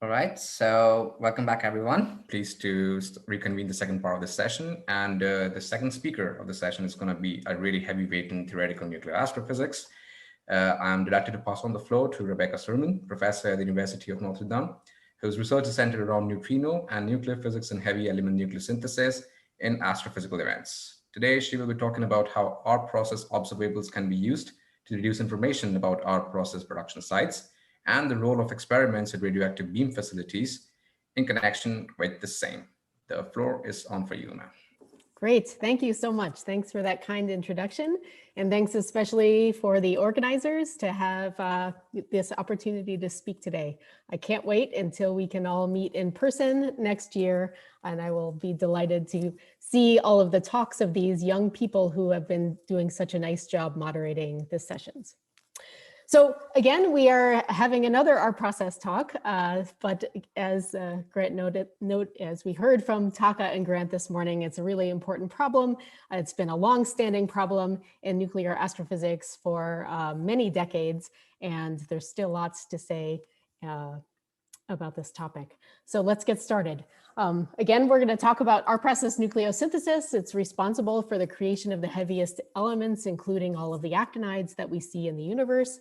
All right, so welcome back, everyone. Pleased to reconvene the second part of this session. And the second speaker of the session is going to be a really heavyweight in theoretical nuclear astrophysics. I'm delighted to pass on the floor to Rebecca Sermon, professor at the University of Notre Dame, whose research is centered around neutrino and nuclear physics and heavy element nucleosynthesis in astrophysical events. Today, she will be talking about how our process observables can be used to deduce information about our process production sites and the role of experiments at radioactive beam facilities in connection with the same. The floor is on for you, ma'am. Great, thank you so much. Thanks for that kind introduction. And thanks especially for the organizers to have this opportunity to speak today. I can't wait until we can all meet in person next year. And I will be delighted to see all of the talks of these young people who have been doing such a nice job moderating the sessions. So again, we are having another R process talk, but as Grant as we heard from Taka and Grant this morning, it's a really important problem. It's been a long-standing problem in nuclear astrophysics for many decades, and there's still lots to say about this topic. So let's get started. Again, we're going to talk about R process nucleosynthesis. It's responsible for the creation of the heaviest elements, including all of the actinides that we see in the universe.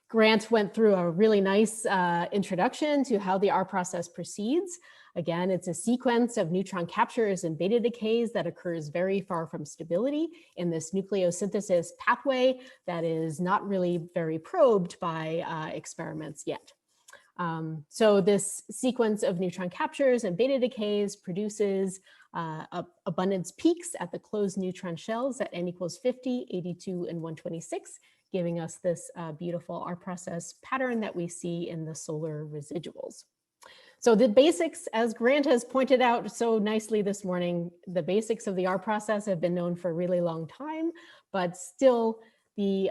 Grant went through a really nice introduction to how the R process proceeds. Again, it's a sequence of neutron captures and beta decays that occurs very far from stability in this nucleosynthesis pathway that is not really very probed by experiments yet. So this sequence of neutron captures and beta decays produces abundance peaks at the closed neutron shells at n equals 50, 82, and 126, giving us this beautiful R process pattern that we see in the solar residuals. So the basics, as Grant has pointed out so nicely this morning, the basics of the R process have been known for a really long time, but still the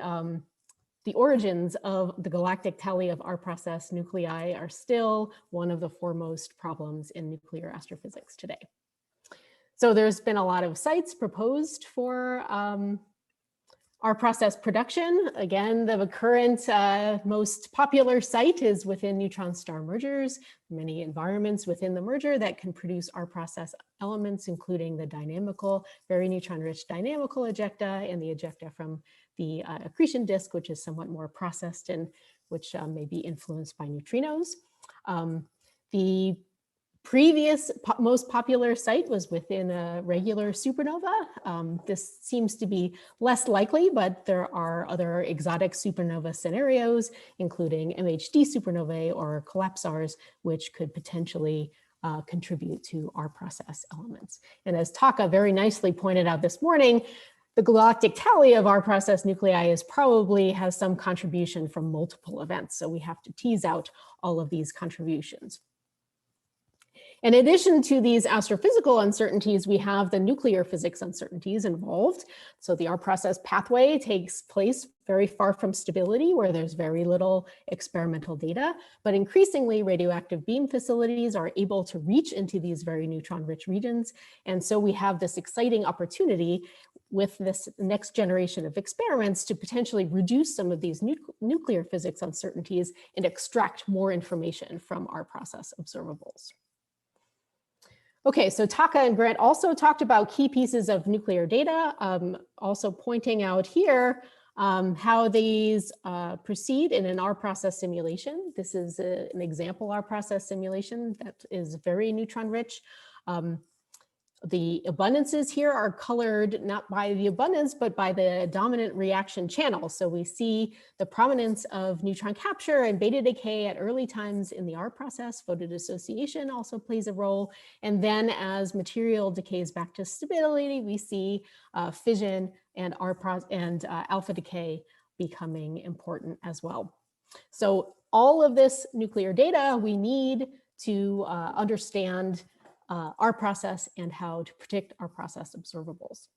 origins of the galactic tally of R process nuclei are still one of the foremost problems in nuclear astrophysics today. So there's been a lot of sites proposed for R process production. Again, the current most popular site is within neutron star mergers, many environments within the merger that can produce R process elements, including the dynamical, very neutron-rich dynamical ejecta and the ejecta from the accretion disk, which is somewhat more processed and which may be influenced by neutrinos. The previous most popular site was within a regular supernova. This seems to be less likely, but there are other exotic supernova scenarios, including MHD supernovae or collapsars, which could potentially contribute to R process elements. And as Taka very nicely pointed out this morning, the galactic tally of R process nuclei is probably has some contribution from multiple events. So we have to tease out all of these contributions. In addition to these astrophysical uncertainties, we have the nuclear physics uncertainties involved. So the R process pathway takes place very far from stability where there's very little experimental data, but increasingly radioactive beam facilities are able to reach into these very neutron-rich regions. And so we have this exciting opportunity with this next generation of experiments to potentially reduce some of these nuclear physics uncertainties and extract more information from R process observables. Okay, so Taka and Grant also talked about key pieces of nuclear data, also pointing out here how these proceed in an R process simulation. This is an example R process simulation that is very neutron rich. The abundances here are colored not by the abundance, but by the dominant reaction channel. So we see the prominence of neutron capture and beta decay at early times in the R process. Photodissociation also plays a role. And then as material decays back to stability, we see fission and alpha decay becoming important as well. So all of this nuclear data we need to understand R process and how to predict R process observables.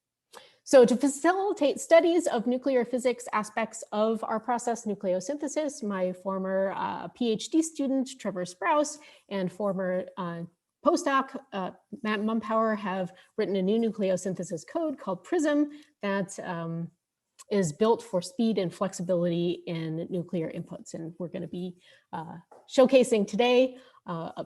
So to facilitate studies of nuclear physics aspects of R process nucleosynthesis, my former PhD student, Trevor Sprouse, and former postdoc, Matt Mumpower, have written a new nucleosynthesis code called PRISM that is built for speed and flexibility in nuclear inputs. And we're going to be showcasing today a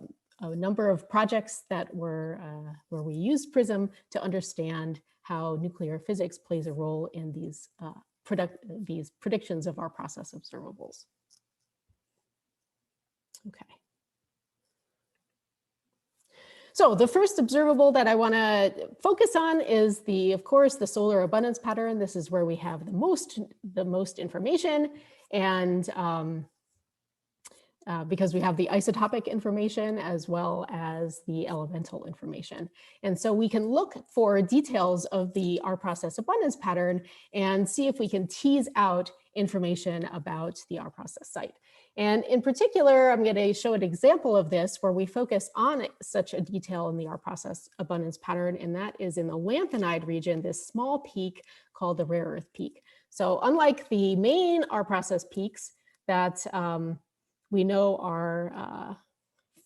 number of projects that were where we used PRISM to understand how nuclear physics plays a role in these predictions of our process observables. Okay. So the first observable that I want to focus on is of course, the solar abundance pattern. This is where we have the most information, and because we have the isotopic information as well as the elemental information. And so we can look for details of the R process abundance pattern and see if we can tease out information about the R process site. And in particular, I'm going to show an example of this where we focus on such a detail in the R process abundance pattern, and that is in the Lanthanide region, this small peak called the rare earth peak. So unlike the main R process peaks that we know are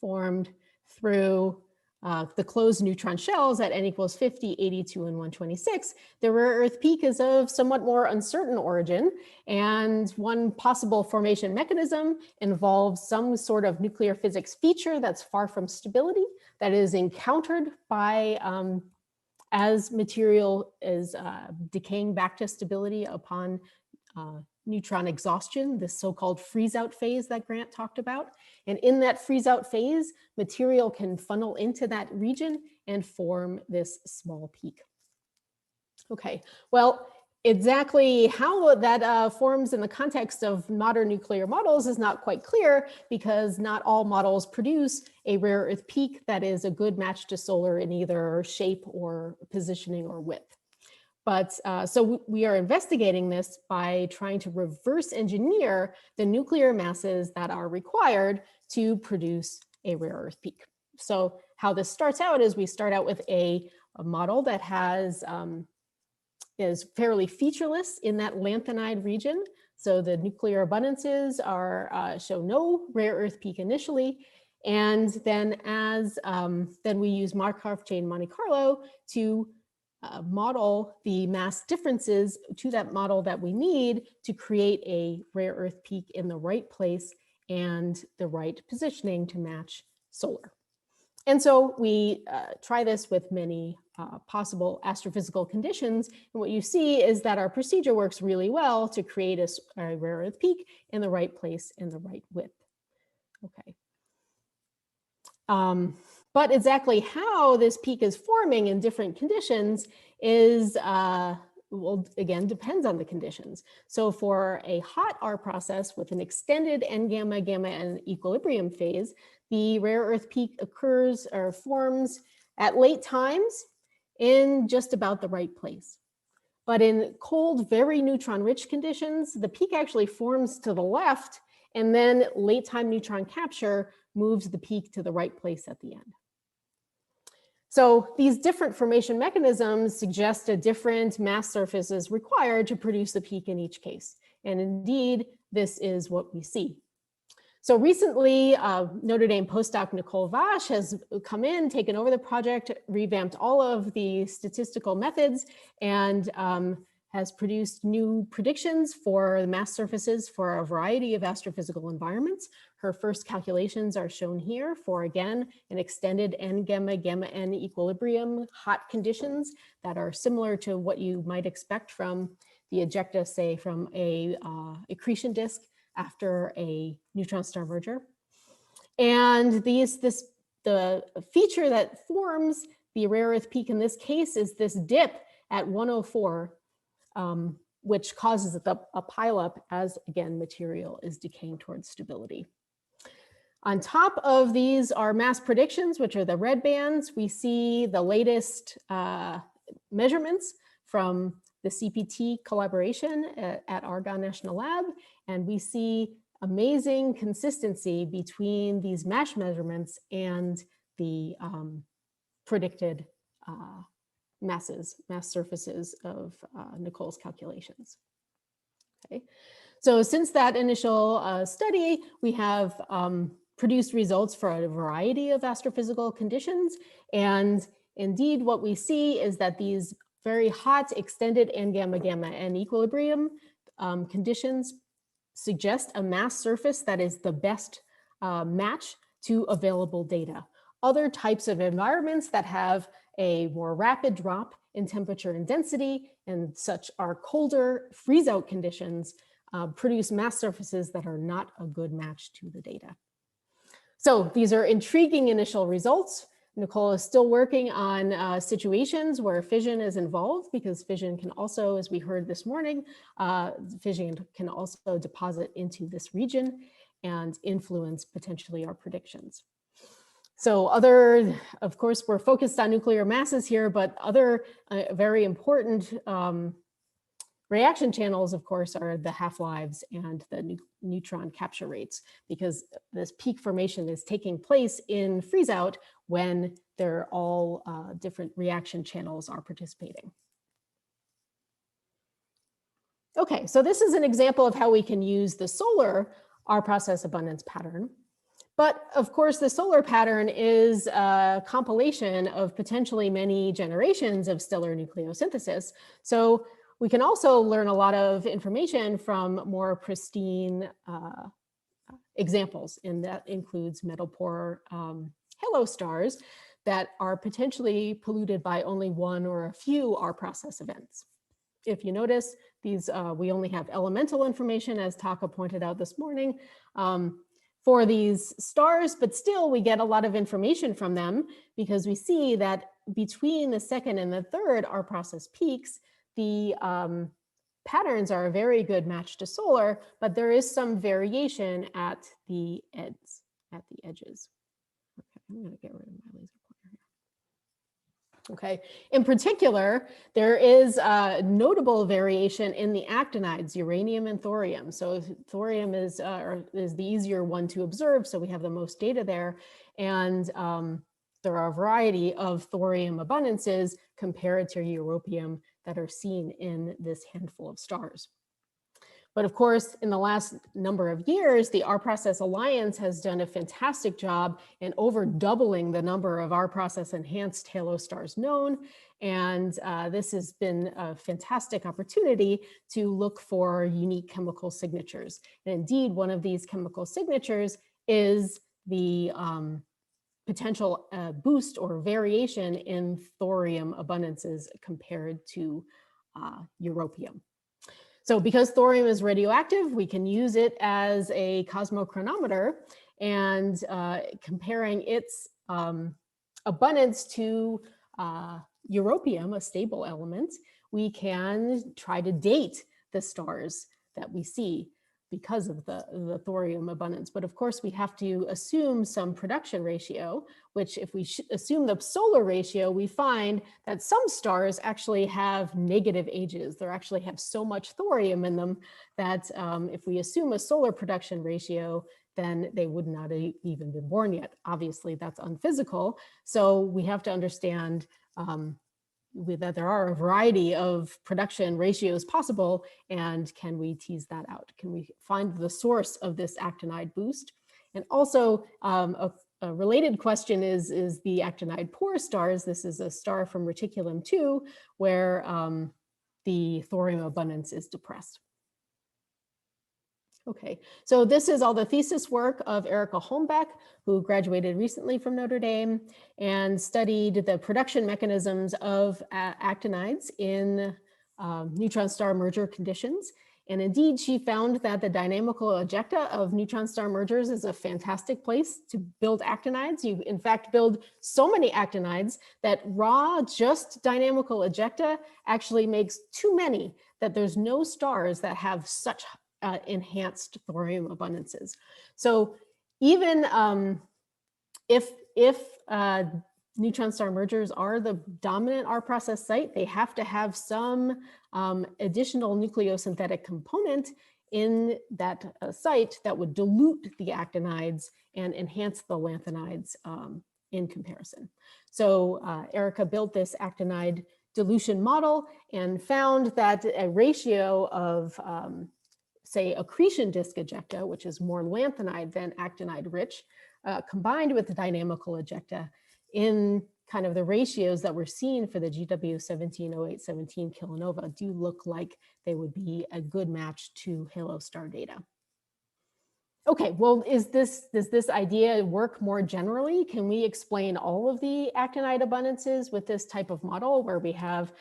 formed through the closed neutron shells at n equals 50, 82, and 126. The rare earth peak is of somewhat more uncertain origin, and one possible formation mechanism involves some sort of nuclear physics feature that's far from stability, that is encountered by as material is decaying back to stability upon neutron exhaustion, this so-called freeze-out phase that Grant talked about. And in that freeze-out phase, material can funnel into that region and form this small peak. Okay, well, exactly how that forms in the context of modern nuclear models is not quite clear, because not all models produce a rare earth peak that is a good match to solar in either shape or positioning or width. But so we are investigating this by trying to reverse engineer the nuclear masses that are required to produce a rare earth peak. So how this starts out is we start out with a model that is fairly featureless in that lanthanide region. So the nuclear abundances show no rare earth peak initially. And then then we use Markov chain Monte Carlo to model the mass differences to that model that we need to create a rare earth peak in the right place and the right positioning to match solar. And so we try this with many possible astrophysical conditions. And what you see is that our procedure works really well to create a rare earth peak in the right place and the right width. Okay. But exactly how this peak is forming in different conditions is, well, again, depends on the conditions. So for a hot R process with an extended N-gamma, gamma, and equilibrium phase, the rare earth peak occurs or forms at late times in just about the right place. But in cold, very neutron-rich conditions, the peak actually forms to the left, and then late time neutron capture moves the peak to the right place at the end. So these different formation mechanisms suggest a different mass surface is required to produce the peak in each case. And indeed, this is what we see. So recently, Notre Dame postdoc Nicole Vache has come in, taken over the project, revamped all of the statistical methods, and has produced new predictions for the mass surfaces for a variety of astrophysical environments. Her first calculations are shown here for, again, an extended N-gamma, gamma-N equilibrium hot conditions that are similar to what you might expect from the ejecta, say, from a accretion disk after a neutron star merger. And the feature that forms the rare earth peak in this case is this dip at 104, which causes a pileup as, again, material is decaying towards stability. On top of these are mass predictions, which are the red bands. We see the latest measurements from the CPT collaboration at Argonne National Lab, and we see amazing consistency between these MASH measurements and the predicted mass surfaces of Nicole's calculations. Okay, so since that initial study, we have produced results for a variety of astrophysical conditions, and indeed what we see is that these very hot extended and gamma-gamma N equilibrium conditions suggest a mass surface that is the best match to available data. Other types of environments that have a more rapid drop in temperature and density, and such are colder freeze-out conditions, produce mass surfaces that are not a good match to the data. So these are intriguing initial results. Nicole is still working on situations where fission is involved, because fission can also, as we heard this morning, fission can also deposit into this region and influence potentially our predictions. So of course, we're focused on nuclear masses here, but other very important reaction channels, of course, are the half-lives and the neutron capture rates, because this peak formation is taking place in freeze-out when they're all different reaction channels are participating. Okay, so this is an example of how we can use the solar R-process abundance pattern. But of course, the solar pattern is a compilation of potentially many generations of stellar nucleosynthesis. So we can also learn a lot of information from more pristine examples, and that includes metal poor halo stars that are potentially polluted by only one or a few R-process events. If you notice, these we only have elemental information, as Taka pointed out this morning, for these stars, but still we get a lot of information from them, because we see that between the second and the third R-process peaks, the patterns are a very good match to solar, but there is some variation at the edges. Okay, I'm going to get rid of my laser pointer here. Okay, in particular, there is a notable variation in the actinides, uranium and thorium. So thorium is the easier one to observe, so we have the most data there. And there are a variety of thorium abundances compared to europium that are seen in this handful of stars. But of course, in the last number of years, the R-process Alliance has done a fantastic job in over doubling the number of R-process enhanced halo stars known. And this has been a fantastic opportunity to look for unique chemical signatures. And indeed, one of these chemical signatures is the potential boost or variation in thorium abundances compared to europium. So because thorium is radioactive, we can use it as a cosmochronometer, and comparing its abundance to europium, a stable element, we can try to date the stars that we see because of the thorium abundance. But of course, we have to assume some production ratio, which if we assume the solar ratio, we find that some stars actually have negative ages. They actually have so much thorium in them that if we assume a solar production ratio, then they would not have even been born yet. Obviously, that's unphysical. So we have to understand that there are a variety of production ratios possible, and can we tease that out? Can we find the source of this actinide boost? And also a related question is the actinide poor stars. This is a star from reticulum 2 where the thorium abundance is depressed. Okay, so this is all the thesis work of Erika Holmbeck, who graduated recently from Notre Dame and studied the production mechanisms of actinides in neutron star merger conditions. And indeed, she found that the dynamical ejecta of neutron star mergers is a fantastic place to build actinides. You, in fact, build so many actinides that raw, just dynamical ejecta actually makes too many, that there's no stars that have such enhanced thorium abundances. So even if neutron star mergers are the dominant R-process site, they have to have some additional nucleosynthetic component in that site that would dilute the actinides and enhance the lanthanides in comparison. So Erika built this actinide dilution model and found that a ratio of say accretion disk ejecta, which is more lanthanide than actinide rich, combined with the dynamical ejecta in kind of the ratios that we're seeing for the GW170817 kilonova do look like they would be a good match to halo star data. Okay, well, does this idea work more generally? Can we explain all of the actinide abundances with this type of model where we have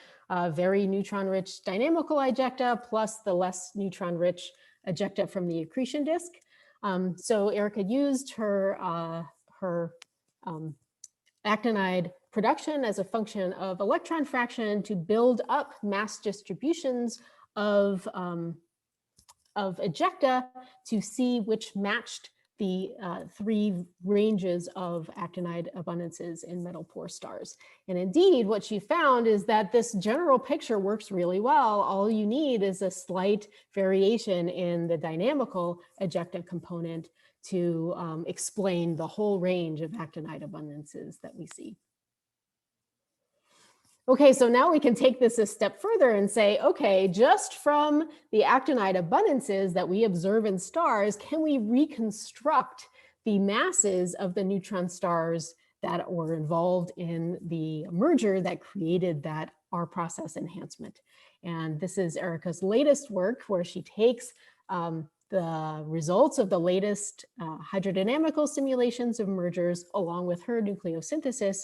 very neutron-rich dynamical ejecta plus the less neutron-rich ejecta from the accretion disk? So Erica used her actinide production as a function of electron fraction to build up mass distributions of ejecta to see which matched the three ranges of actinide abundances in metal poor stars. And indeed, what she found is that this general picture works really well. All you need is a slight variation in the dynamical ejecta component to explain the whole range of actinide abundances that we see. Okay, so now we can take this a step further and say, okay, just from the actinide abundances that we observe in stars, can we reconstruct the masses of the neutron stars that were involved in the merger that created that R process enhancement? And this is Erica's latest work, where she takes the results of the latest hydrodynamical simulations of mergers along with her nucleosynthesis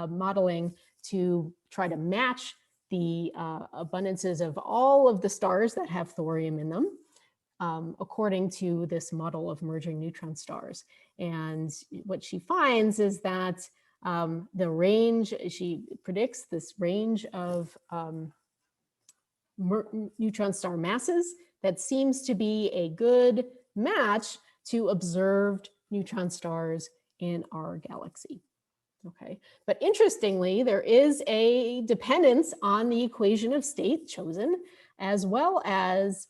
modeling to try to match the abundances of all of the stars that have thorium in them according to this model of merging neutron stars. And what she finds is that the range, she predicts this range of neutron star masses that seems to be a good match to observed neutron stars in our galaxy. Okay, but interestingly, there is a dependence on the equation of state chosen, as well as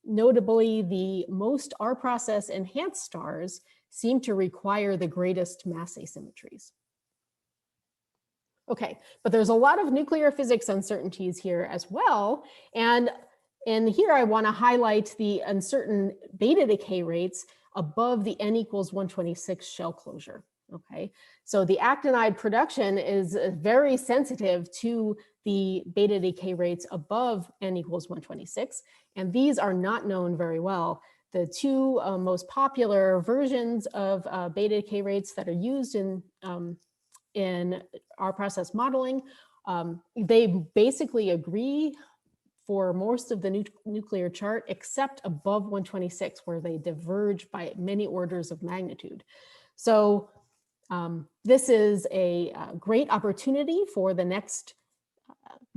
notably the most R process enhanced stars seem to require the greatest mass asymmetries. Okay, but there's a lot of nuclear physics uncertainties here as well. And here I want to highlight the uncertain beta decay rates above the n equals 126 shell closure. Okay, so the actinide production is very sensitive to the beta decay rates above n equals 126, and these are not known very well. The two most popular versions of beta decay rates that are used in our process modeling, they basically agree for most of the nuclear chart, except above 126, where they diverge by many orders of magnitude. So this is a great opportunity for the next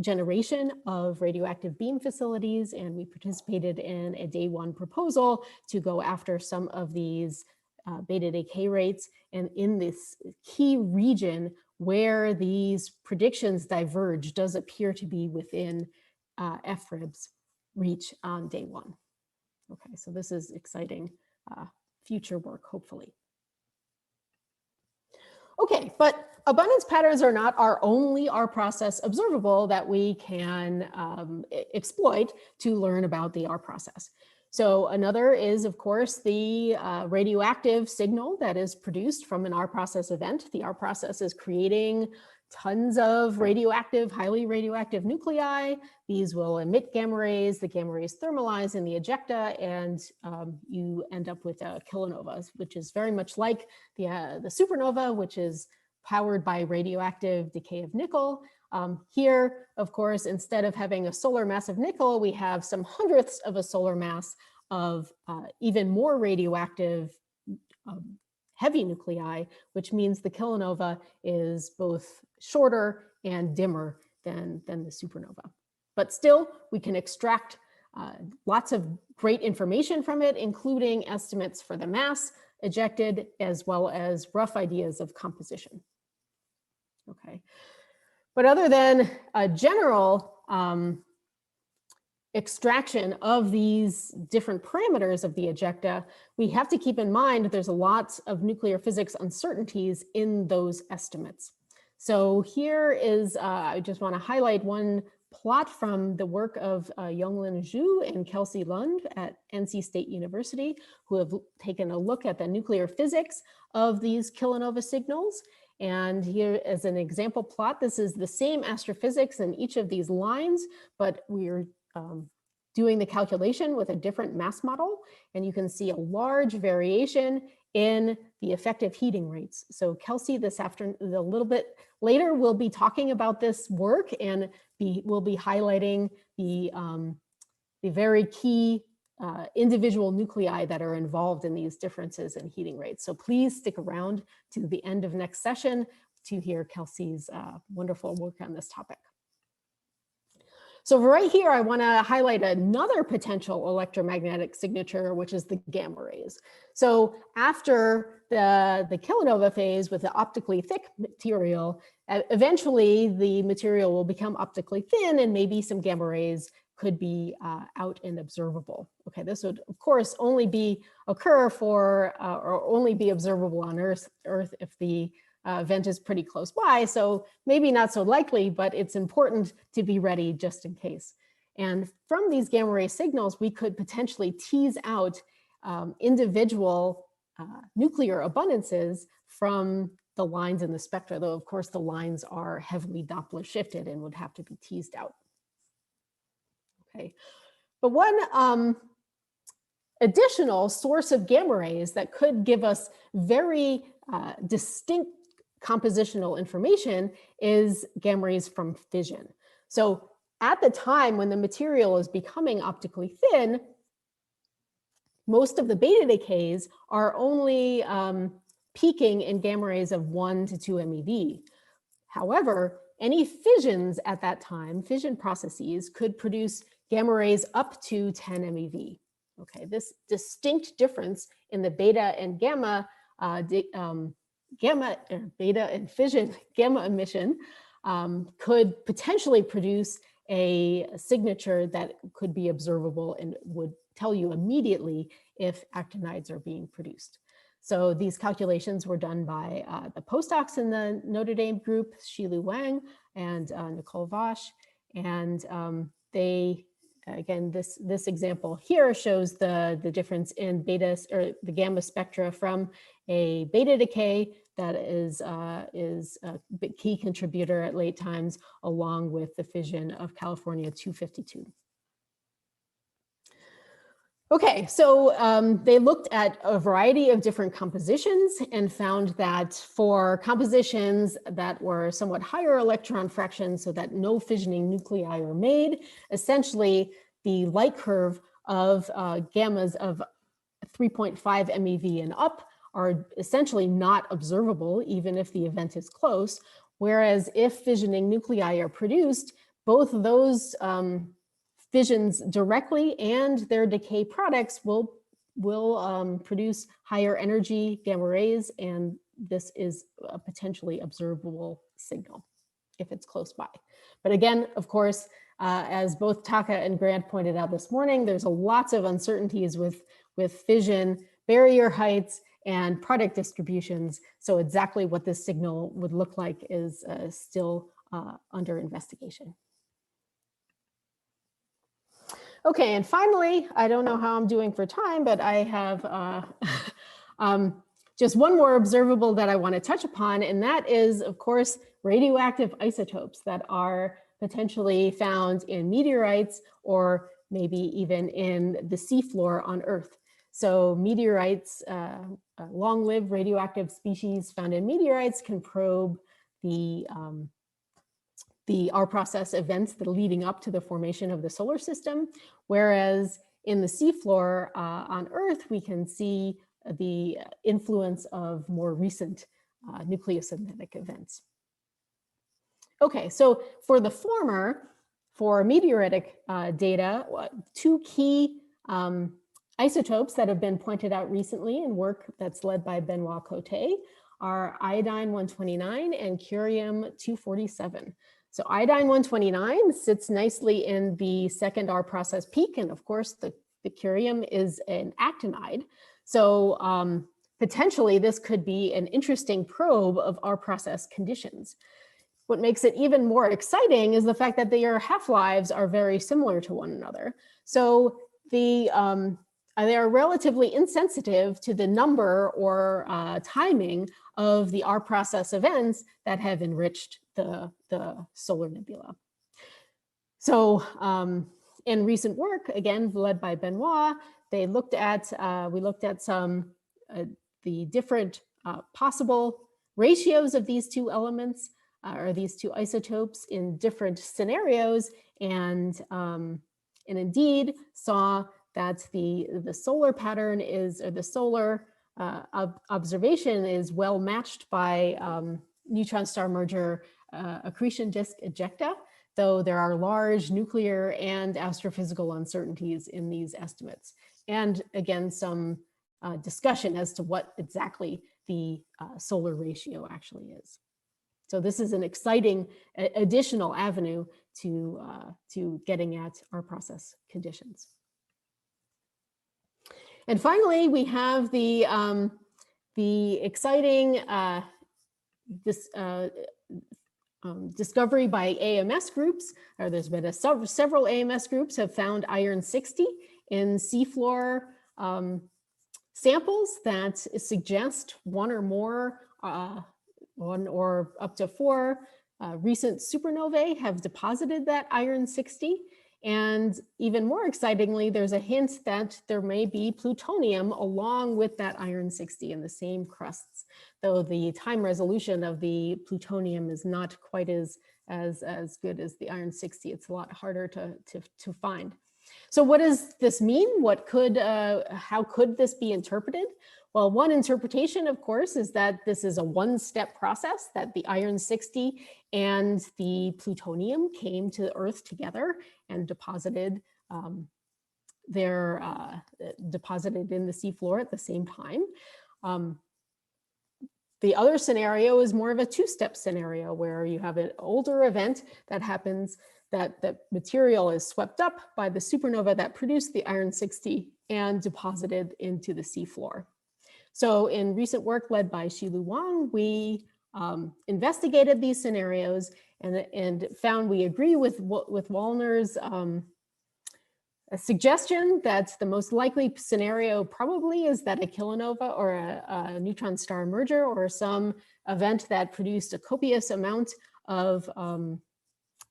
generation of radioactive beam facilities, and we participated in a day one proposal to go after some of these beta decay rates, and in this key region where these predictions diverge does appear to be within FRIB's reach on day one. Okay, so this is exciting future work, hopefully. Okay, but abundance patterns are not our only R process observable that we can exploit to learn about the R process. So another is, of course, the radioactive signal that is produced from an R process event. The R process is creating tons of radioactive, highly radioactive nuclei. These will emit gamma rays. The gamma rays thermalize in the ejecta, and you end up with a kilonova, which is very much like the supernova, which is powered by radioactive decay of nickel. Here, of course, instead of having a solar mass of nickel, we have some hundredths of a solar mass of even more radioactive heavy nuclei, which means the kilonova is both shorter and dimmer than the supernova. But still, we can extract lots of great information from it, including estimates for the mass ejected, as well as rough ideas of composition. Okay, but other than a general extraction of these different parameters of the ejecta, we have to keep in mind there's lots of nuclear physics uncertainties in those estimates. So here is, I just want to highlight one plot from the work of Yonglin Zhu and Kelsey Lund at NC State University, who have taken a look at the nuclear physics of these kilonova signals. And here as an example plot, this is the same astrophysics in each of these lines, but we're doing the calculation with a different mass model. And you can see a large variation in the effective heating rates. So Kelsey this afternoon, a little bit later, will be talking about this work and we'll be highlighting the very key individual nuclei that are involved in these differences in heating rates. So please stick around to the end of next session to hear Kelsey's wonderful work on this topic. So right here, I want to highlight another potential electromagnetic signature, which is the gamma rays. So after the kilonova phase with the optically thick material, eventually the material will become optically thin and maybe some gamma rays could be out and observable. Okay, this would of course only occur for or only be observable on Earth if the event is pretty close by, so maybe not so likely, but it's important to be ready just in case. And from these gamma ray signals, we could potentially tease out individual nuclear abundances from the lines in the spectra, though of course the lines are heavily Doppler shifted and would have to be teased out. Okay, but one additional source of gamma rays that could give us very distinct compositional information is gamma rays from fission. So at the time when the material is becoming optically thin, most of the beta decays are only peaking in gamma rays of 1 to 2 MeV. However, any fissions at that time, fission processes, could produce gamma rays up to 10 MeV. Okay, this distinct difference in the beta and gamma beta and fission gamma emission could potentially produce a signature that could be observable and would tell you immediately if actinides are being produced. So these calculations were done by the postdocs in the Notre Dame group, Shilu Wang and Nicole Vosch, and they, again, this example here shows the difference in beta or the gamma spectra from a beta decay that is a key contributor at late times, along with the fission of California 252. Okay, so they looked at a variety of different compositions and found that for compositions that were somewhat higher electron fractions, so that no fissioning nuclei are made, essentially the light curve of gammas of 3.5 MeV and up are essentially not observable, even if the event is close. Whereas if fissioning nuclei are produced, both of those fissions directly and their decay products will produce higher energy gamma rays, and this is a potentially observable signal if it's close by. But again, of course, as both Taka and Grant pointed out this morning, there's lots of uncertainties with fission, barrier heights, and product distributions. So exactly what this signal would look like is still under investigation. Okay, and finally, I don't know how I'm doing for time, but I have just one more observable that I want to touch upon, and that is, of course, radioactive isotopes that are potentially found in meteorites or maybe even in the seafloor on Earth. So meteorites, long-lived radioactive species found in meteorites can probe the R-process events that are leading up to the formation of the solar system, whereas in the seafloor on Earth, we can see the influence of more recent nucleosynthetic events. Okay, so for the former, for meteoritic data, two key isotopes that have been pointed out recently in work that's led by Benoit Coté are iodine-129 and curium-247. So iodine-129 sits nicely in the second R-process peak, and of course the curium is an actinide. So potentially this could be an interesting probe of R-process conditions. What makes it even more exciting is the fact that their half-lives are very similar to one another. So the they are relatively insensitive to the number or timing of the R process events that have enriched the solar nebula. So in recent work, again, led by Benoit, they looked at, we looked at some, the different possible ratios of these two elements or these two isotopes in different scenarios, and indeed saw that the solar pattern is, or the solar observation is well matched by neutron star merger accretion disk ejecta, though there are large nuclear and astrophysical uncertainties in these estimates. And again, some discussion as to what exactly the solar ratio actually is. So this is an exciting additional avenue to getting at our process conditions. And finally, we have the exciting discovery by AMS groups, or there's been several AMS groups have found iron-60 in seafloor samples that suggest one or more, one or up to 4 recent supernovae have deposited that iron-60. And even more excitingly, there's a hint that there may be plutonium along with that iron-60 in the same crusts, though the time resolution of the plutonium is not quite as good as the iron-60. It's a lot harder to find. So what does this mean? What could, how could this be interpreted? Well, one interpretation, of course, is that this is a one-step process, that the iron-60 and the plutonium came to Earth together and deposited deposited in the seafloor at the same time. The other scenario is more of a two-step scenario where you have an older event that happens, that material is swept up by the supernova that produced the iron-60 and deposited into the seafloor. So in recent work led by Xilu Wang, we investigated these scenarios and found we agree with Wallner's suggestion that the most likely scenario probably is that a kilonova or a neutron star merger or some event that produced a copious amount of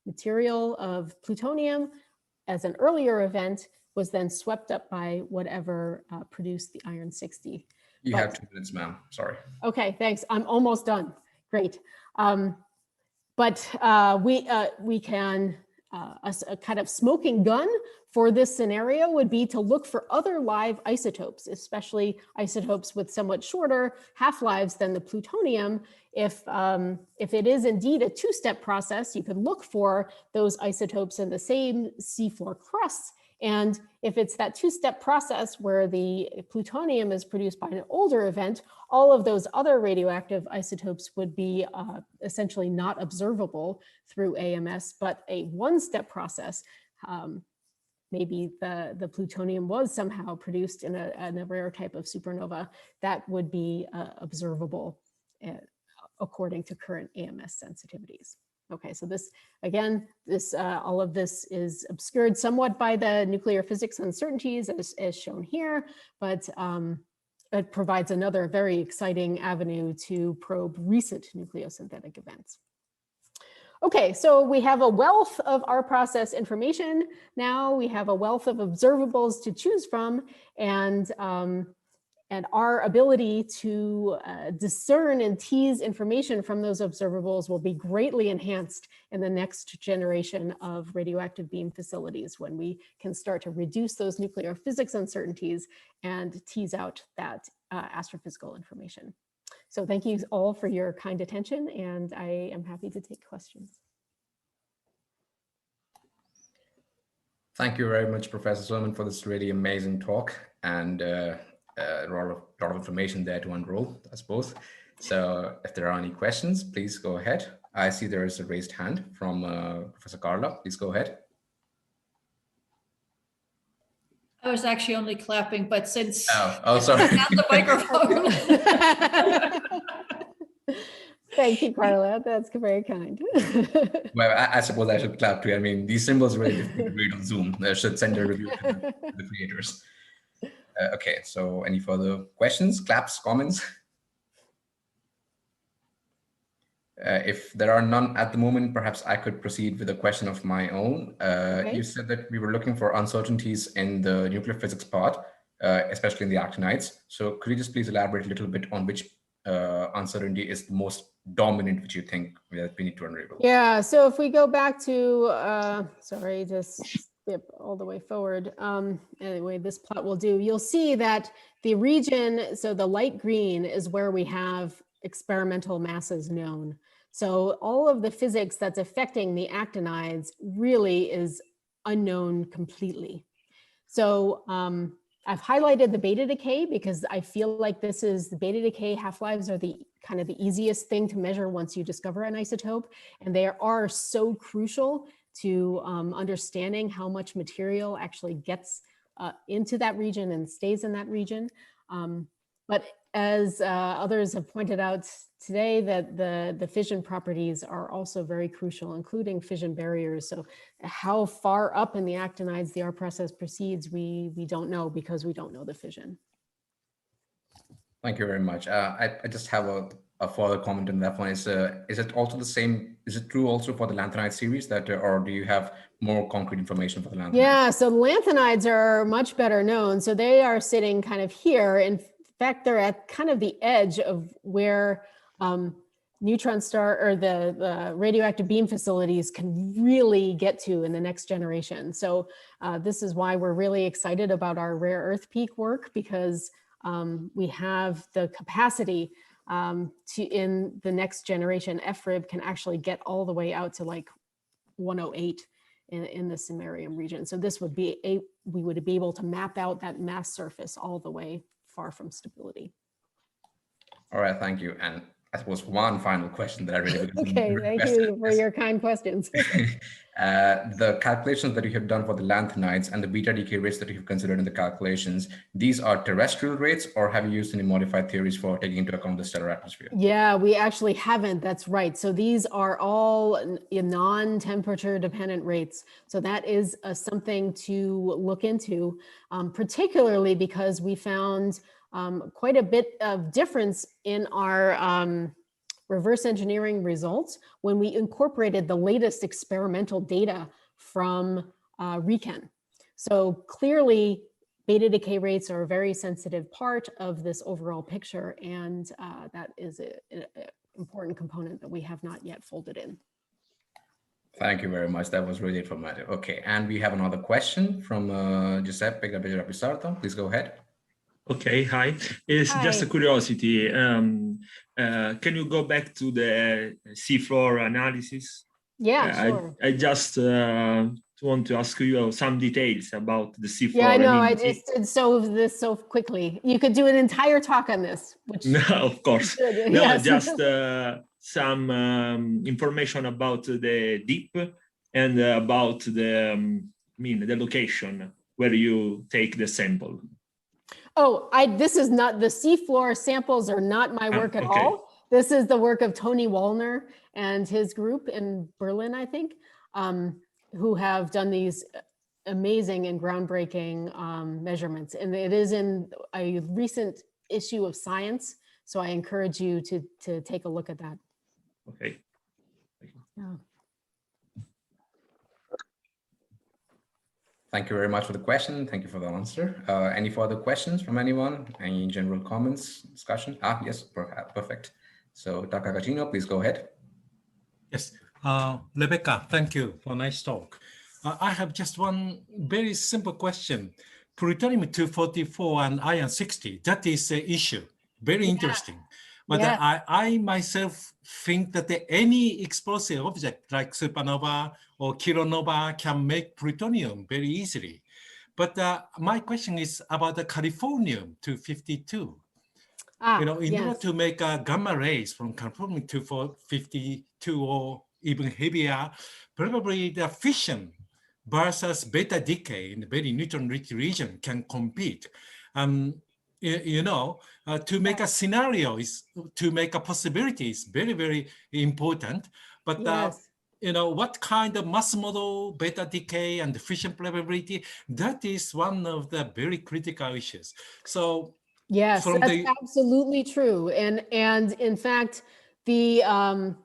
material of plutonium as an earlier event was then swept up by whatever produced the iron-60. You have 2 minutes, ma'am. Sorry. Okay, thanks. I'm almost done. Great. We can, a kind of smoking gun for this scenario would be to look for other live isotopes, especially isotopes with somewhat shorter half-lives than the plutonium. If it is indeed a two-step process, you could look for those isotopes in the same seafloor crusts. And if it's that two-step process where the plutonium is produced by an older event, all of those other radioactive isotopes would be essentially not observable through AMS, but a one-step process. Maybe the plutonium was somehow produced in a rare type of supernova that would be observable according to current AMS sensitivities. Okay, so this, again, all of this is obscured somewhat by the nuclear physics uncertainties as shown here, but it provides another very exciting avenue to probe recent nucleosynthetic events. Okay, so we have a wealth of our process information. Now we have a wealth of observables to choose from, and our ability to discern and tease information from those observables will be greatly enhanced in the next generation of radioactive beam facilities when we can start to reduce those nuclear physics uncertainties and tease out that astrophysical information. So thank you all for your kind attention, and I am happy to take questions. Thank you very much, Professor Solomon, for this really amazing talk, and a lot of information there to unroll, I suppose. So if there are any questions, please go ahead. I see there is a raised hand from Professor Carla. Please go ahead. I was actually only clapping, but since oh sorry, not the microphone. Thank you, Carla. That's very kind. Well, I suppose I should clap too. I mean, these symbols are really difficult to read on Zoom. I should send a review to the creators. Okay, so any further questions, claps, comments? If there are none at the moment, perhaps I could proceed with a question of my own. Okay. You said that we were looking for uncertainties in the nuclear physics part, especially in the actinides. So could you just please elaborate a little bit on which uncertainty is the most dominant, which you think that we need to unravel? Yeah, so if we go back to, sorry, just skip all the way forward. Anyway, this plot will do. You'll see that the region, so the light green is where we have experimental masses known. So all of the physics that's affecting the actinides really is unknown completely. So I've highlighted the beta decay because I feel like this is the beta decay half-lives are the kind of the easiest thing to measure once you discover an isotope. And they are so crucial to understanding how much material actually gets into that region and stays in that region. But as others have pointed out today, that the fission properties are also very crucial, including fission barriers. So how far up in the actinides the R process proceeds, we don't know because we don't know the fission. Thank you very much. I just have a further comment on that one. Is it also the same? Is it true also for the Lanthanide series that, or do you have more concrete information for the Lanthanides? Yeah, so lanthanides are much better known. So they are sitting kind of here. In fact, they're at kind of the edge of where neutron star or the radioactive beam facilities can really get to in the next generation. So this is why we're really excited about our rare earth peak work, because we have the capacity to, in the next generation, FRIB can actually get all the way out to like 108 in the samarium region. So this would be we would be able to map out that mass surface all the way far from stability. All right, thank you. And I suppose one final question that I really okay, thank you for your kind questions. The calculations that you have done for the lanthanides and the beta decay rates that you have considered in the calculations, these are terrestrial rates, or have you used any modified theories for taking into account the stellar atmosphere? Yeah, we actually haven't. That's right. So these are all non-temperature dependent rates. So that is something to look into, particularly because we found quite a bit of difference in our reverse engineering results when we incorporated the latest experimental data from RECAN. So clearly, beta decay rates are a very sensitive part of this overall picture, and that is an important component that we have not yet folded in. Thank you very much. That was really informative. Okay, and we have another question from Giuseppe Gabbia-Pisarto. Please go ahead. Okay, hi. It's just a curiosity. Can you go back to the seafloor analysis? Yeah, sure. I just want to ask you some details about the seafloor. Yeah, I know. I just did this so quickly. You could do an entire talk on this. Which no, of course. No, yes. Just some information about the deep and about the the location where you take the sample. Oh, this is not, the seafloor samples are not my work at all. This is the work of Tony Wallner and his group in Berlin, I think, who have done these amazing and groundbreaking measurements. And it is in a recent issue of Science. So I encourage you to take a look at that. Okay. Yeah. Thank you very much for the question. Thank you for the answer. Any further questions from anyone? Any general comments, discussion? Yes, perfect. So Takagachino, please go ahead. Yes, Rebecca, thank you for a nice talk. I have just one very simple question. Plutonium-244 and iron-60, that is the issue. Very interesting. But I myself think that any explosive object like supernova or kilonova can make plutonium very easily. But my question is about the Californium-252. In order to make gamma rays from Californium-252 or even heavier, probably the fission versus beta decay in the very neutron-rich region can compete. To make a scenario is to make a possibility is very, very important. But what kind of mass model, beta decay, and fission probability, that is one of the very critical issues. So yes, that's absolutely true. And in fact, we are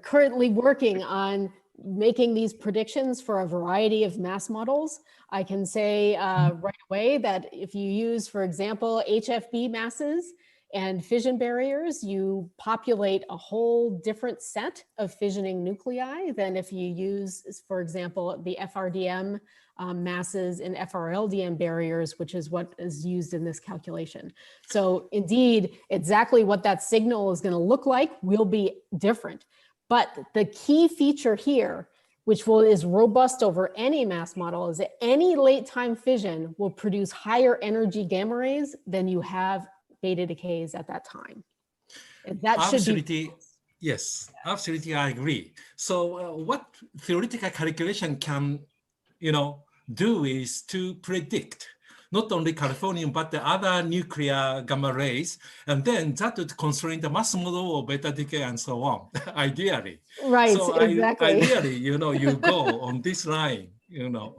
currently working on making these predictions for a variety of mass models. I can say right away that if you use, for example, HFB masses and fission barriers, you populate a whole different set of fissioning nuclei than if you use, for example, the FRDM masses and FRLDM barriers, which is what is used in this calculation. So indeed, exactly what that signal is going to look like will be different. But the key feature here, which is robust over any mass model, is that any late time fission will produce higher energy gamma rays than you have beta decays at that time. And that absolutely, should be. Yes, absolutely, I agree. So what theoretical calculation can, do is to predict not only californium, but the other nuclear gamma rays, and then that would constrain the mass model of beta decay and so on, ideally. Right, so exactly. Ideally, you go on this line,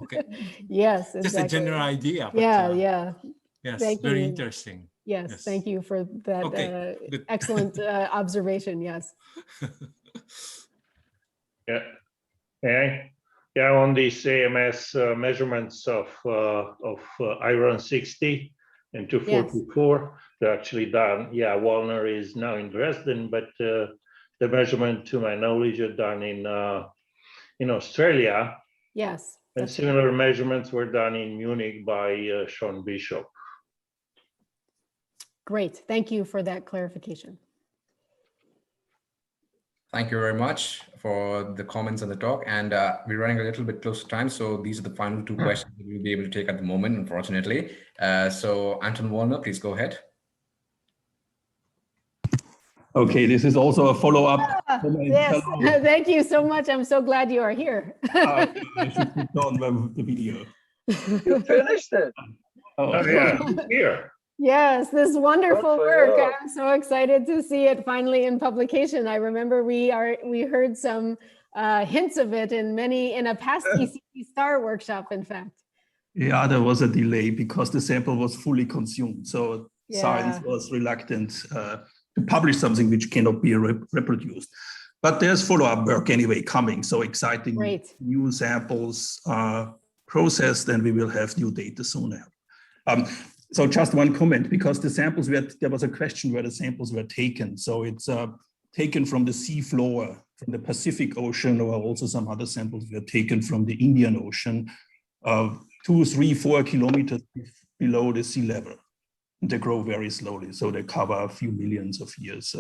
okay. Yes, exactly. Just a general idea. But, yeah. Yes, Thank very you. interesting. Yes, thank you for that excellent observation, yes. Yeah, on these AMS measurements of iron 60 and 244, they're actually done. Yeah, Wallner is now in Dresden, but the measurement, to my knowledge, are done in Australia. Yes. And similar measurements were done in Munich by Sean Bishop. Great, thank you for that clarification. Thank you very much for the comments and the talk. And we're running a little bit close to time. So these are the final two questions that we'll be able to take at the moment, unfortunately. So Anton Wallner, please go ahead. Okay, this is also a follow-up. Yes, thank you so much. I'm so glad you are here. I should put on the video. You finished it. Oh yeah, it's here. Yes, this wonderful work. I'm so excited to see it finally in publication. I remember we heard some hints of it in a past ECT STAR workshop, in fact. Yeah, there was a delay because the sample was fully consumed. So science was reluctant to publish something which cannot be reproduced. But there's follow-up work anyway coming. So exciting. Great. New samples are processed and we will have new data soon. So just one comment, because the samples there was a question where the samples were taken. So it's taken from the sea floor, from the Pacific Ocean, or also some other samples were taken from the Indian Ocean, 2, 3, 4 kilometers below the sea level. And they grow very slowly. So they cover a few millions of years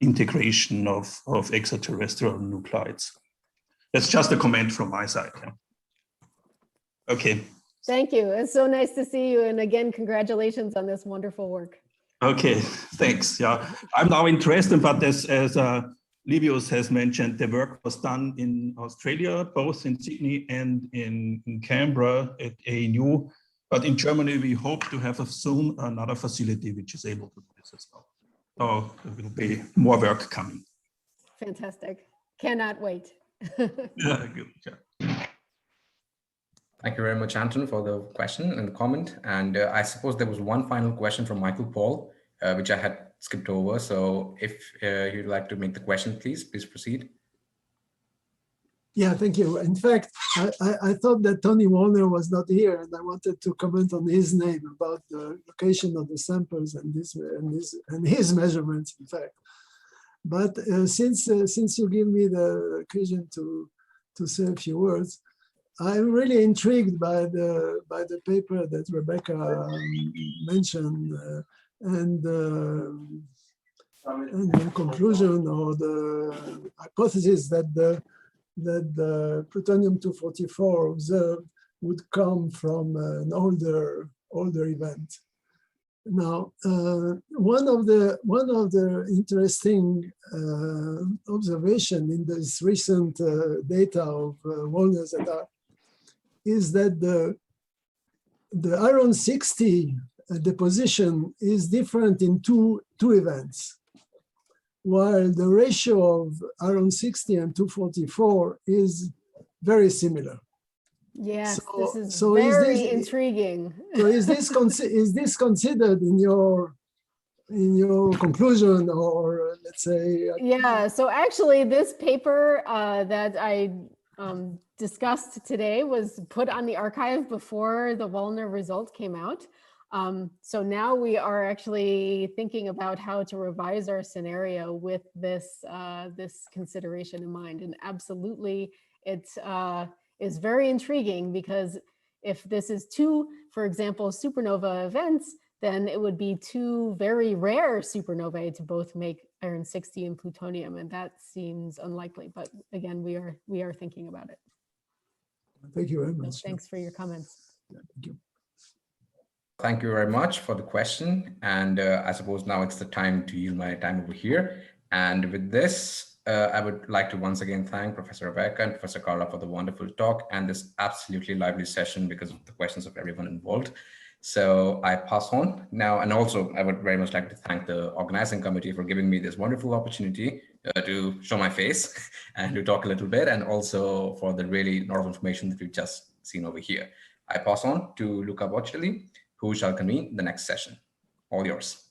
integration of extraterrestrial nuclides. That's just a comment from my side. Yeah. Okay. Thank you. It's so nice to see you. And again, congratulations on this wonderful work. Okay, thanks. Yeah, I'm now in Dresden, but as Livius has mentioned, the work was done in Australia, both in Sydney and in Canberra at ANU. But in Germany, we hope to have soon another facility which is able to do this as well. So there will be more work coming. Fantastic. Cannot wait. Yeah, good. Yeah. Thank you very much, Anton, for the question and the comment. And I suppose there was one final question from Michael Paul, which I had skipped over. So if you'd like to make the question, please proceed. Yeah, thank you. In fact, I thought that Tony Wallner was not here, and I wanted to comment on his name about the location of the samples and his measurements, in fact. But since you give me the occasion to say a few words, I'm really intrigued by the paper that Rebecca mentioned and the conclusion or the hypothesis that the plutonium-244 observed would come from an older event. Now, one of the interesting observation in this recent data of Wallner's et al. Is that the iron 60 deposition is different in two events. while the ratio of iron-60 and 244 is very similar. Yes, So- this is so is very this- intriguing. So is this considered in your conclusion, or let's say? Yeah, so actually this paper that I discussed today was put on the archive before the Wallner result came out. So now we are actually thinking about how to revise our scenario with this, this consideration in mind. And absolutely, it is very intriguing, because if this is two, for example, supernova events, then it would be two very rare supernovae to both make iron-60 and plutonium, and that seems unlikely. But again, we are thinking about it. Thank you very So much. thanks for your comments. Yeah, thank you. Thank you very much for the question. And I suppose now it's the time to yield my time over here. And with this, I would like to once again thank Professor Rebecca and Professor Carla for the wonderful talk and this absolutely lively session because of the questions of everyone involved. So I pass on now. And also, I would very much like to thank the organizing committee for giving me this wonderful opportunity to show my face and to talk a little bit, and also for the really lot of information that we've just seen over here. I pass on to Luca Boccelli, who shall convene the next session. All yours.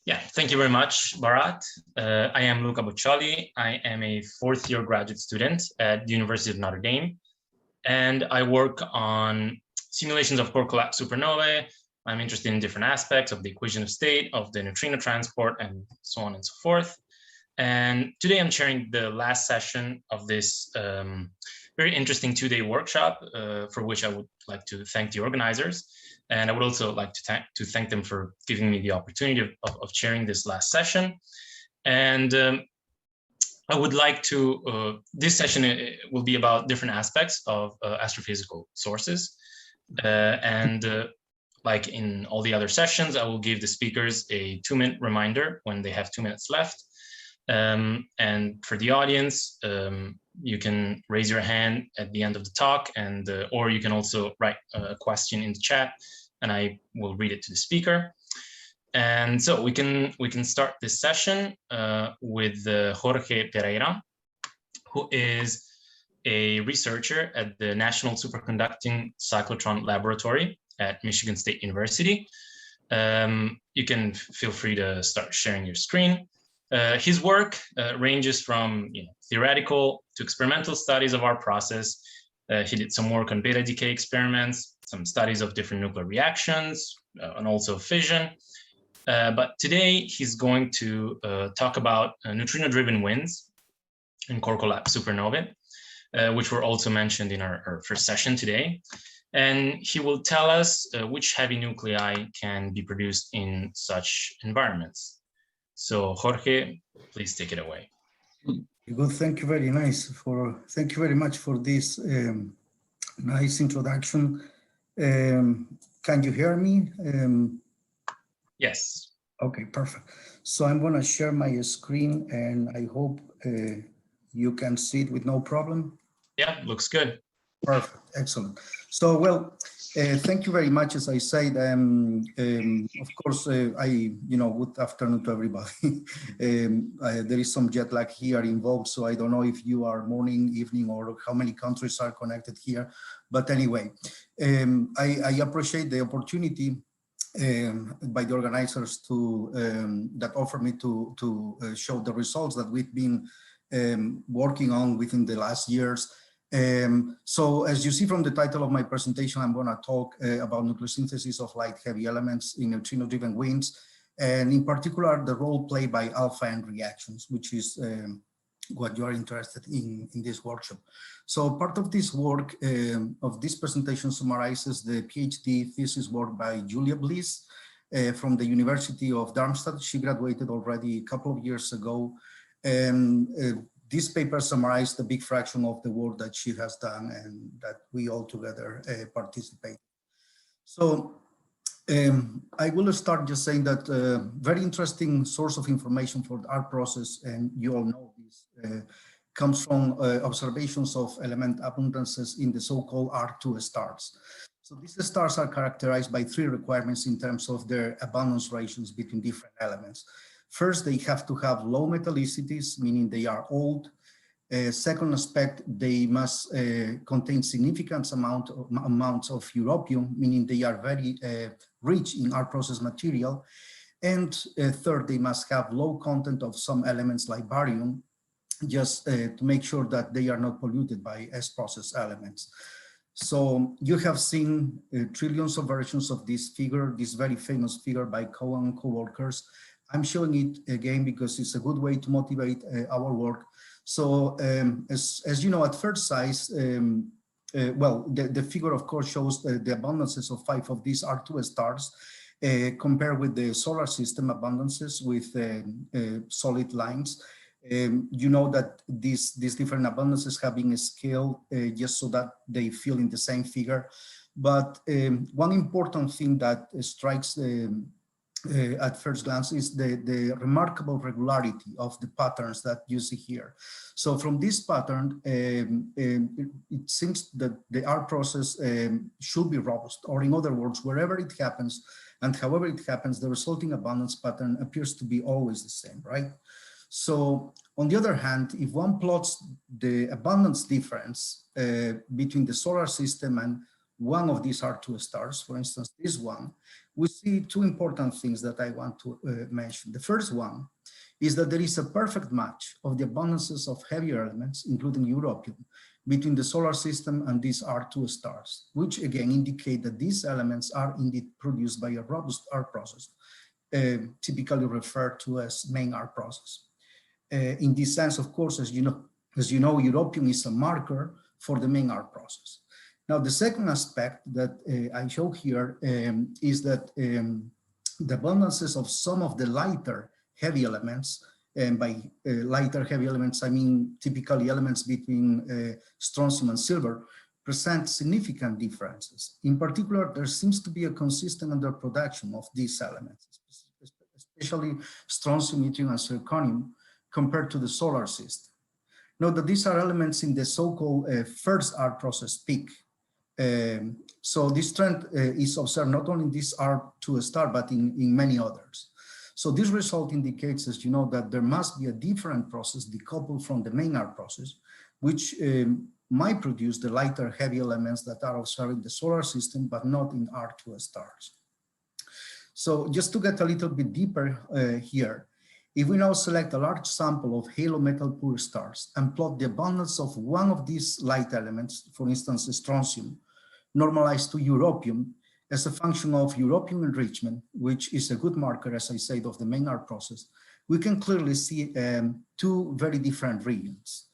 Yeah, thank you very much, Bharat. I am Luca Boccioli. I am a fourth-year graduate student at the University of Notre Dame, and I work on simulations of core collapse supernovae. I'm interested in different aspects of the equation of state, of the neutrino transport, and so on and so forth. And today I'm chairing the last session of this very interesting two-day workshop, for which I would like to thank the organizers. And I would also like to thank them for giving me the opportunity of chairing this last session. And I would like to, this session will be about different aspects of astrophysical sources. Like in all the other sessions, I will give the speakers a 2-minute reminder when they have 2 minutes left. And for the audience, you can raise your hand at the end of the talk, and or you can also write a question in the chat, and I will read it to the speaker. And so we can start this session with Jorge Pereira, who is a researcher at the National Superconducting Cyclotron Laboratory at Michigan State University. You can feel free to start sharing your screen. His work ranges from theoretical to experimental studies of our process. He did some work on beta decay experiments, some studies of different nuclear reactions, and also fission. But today he's going to talk about neutrino-driven winds in core collapse supernovae, which were also mentioned in our first session today. And he will tell us which heavy nuclei can be produced in such environments. So Jorge, please take it away. Good, thank you very thank you very much for this nice introduction. Can you hear me? Yes. Okay, perfect. So I'm going to share my screen, and I hope you can see it with no problem. Yeah, looks good. Perfect, excellent. So, well, thank you very much. As I said, of course, good afternoon to everybody. There is some jet lag here involved, so I don't know if you are morning, evening, or how many countries are connected here. But anyway, I appreciate the opportunity by the organizers to that offered me to show the results that we've been working on within the last years. So as you see from the title of my presentation, I'm going to talk about nucleosynthesis of light heavy elements in neutrino-driven winds, and in particular the role played by alpha end reactions, which is what you are interested in this workshop. So part of this work of this presentation summarizes the PhD thesis work by Julia Bliss from the University of Darmstadt. She graduated already a couple of years ago, and this paper summarized the big fraction of the work that she has done and that we all together participate. So I will start just saying that very interesting source of information for our process, and you all know this, comes from observations of element abundances in the so-called R2 stars. So these stars are characterized by 3 requirements in terms of their abundance ratios between different elements. First, they have to have low metallicities, meaning they are old. Second aspect, they must contain significant amounts of europium, meaning they are very rich in our process material. And third, they must have low content of some elements like barium, just to make sure that they are not polluted by S-process elements. So you have seen trillions of versions of this figure, this very famous figure by Cohen and co-workers. I'm showing it again because it's a good way to motivate our work. So as you know, at first sight, well, the figure of course shows the abundances of 5 of these R2 stars compared with the solar system abundances with solid lines. You know that these different abundances have been scaled just so that they fill in the same figure. But one important thing that strikes at first glance is the remarkable regularity of the patterns that you see here. So from this pattern, it seems that the R process should be robust, or in other words, wherever it happens and however it happens, the resulting abundance pattern appears to be always the same, right? So on the other hand, if one plots the abundance difference between the solar system and one of these R2 stars, for instance, this one, we see 2 important things that I want to mention. The first one is that there is a perfect match of the abundances of heavier elements, including europium, between the solar system and these R2 stars, which again indicate that these elements are indeed produced by a robust R process, typically referred to as main R process. In this sense, of course, as you know, europium is a marker for the main R process. Now, the second aspect that I show here is that the abundances of some of the lighter heavy elements, and by lighter heavy elements, I mean typically elements between strontium and silver, present significant differences. In particular, there seems to be a consistent underproduction of these elements, especially strontium, yttrium, and zirconium, compared to the solar system. Note that these are elements in the so-called first R process peak. So this trend is observed not only in this R2 star, but in many others. So this result indicates, as you know, that there must be a different process decoupled from the main R process, which might produce the lighter heavy elements that are observed in the solar system, but not in R2 stars. So just to get a little bit deeper here, if we now select a large sample of halo metal poor stars and plot the abundance of one of these light elements, for instance, strontium, normalized to europium as a function of europium enrichment, which is a good marker, as I said, of the main R process, we can clearly see 2 very different regions.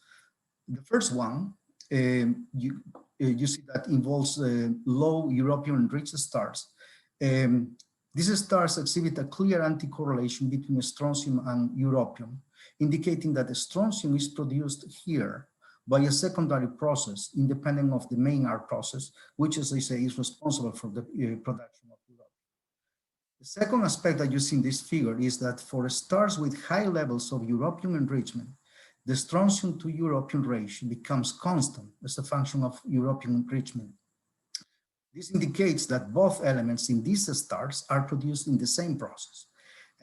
The first one, you see that involves low europium enriched stars. These stars exhibit a clear anti-correlation between strontium and europium, indicating that the strontium is produced here by a secondary process independent of the main R process, which, as I say, is responsible for the production of europium. The second aspect that you see in this figure is that for stars with high levels of europium enrichment, the strontium to europium ratio becomes constant as a function of europium enrichment. This indicates that both elements in these stars are produced in the same process.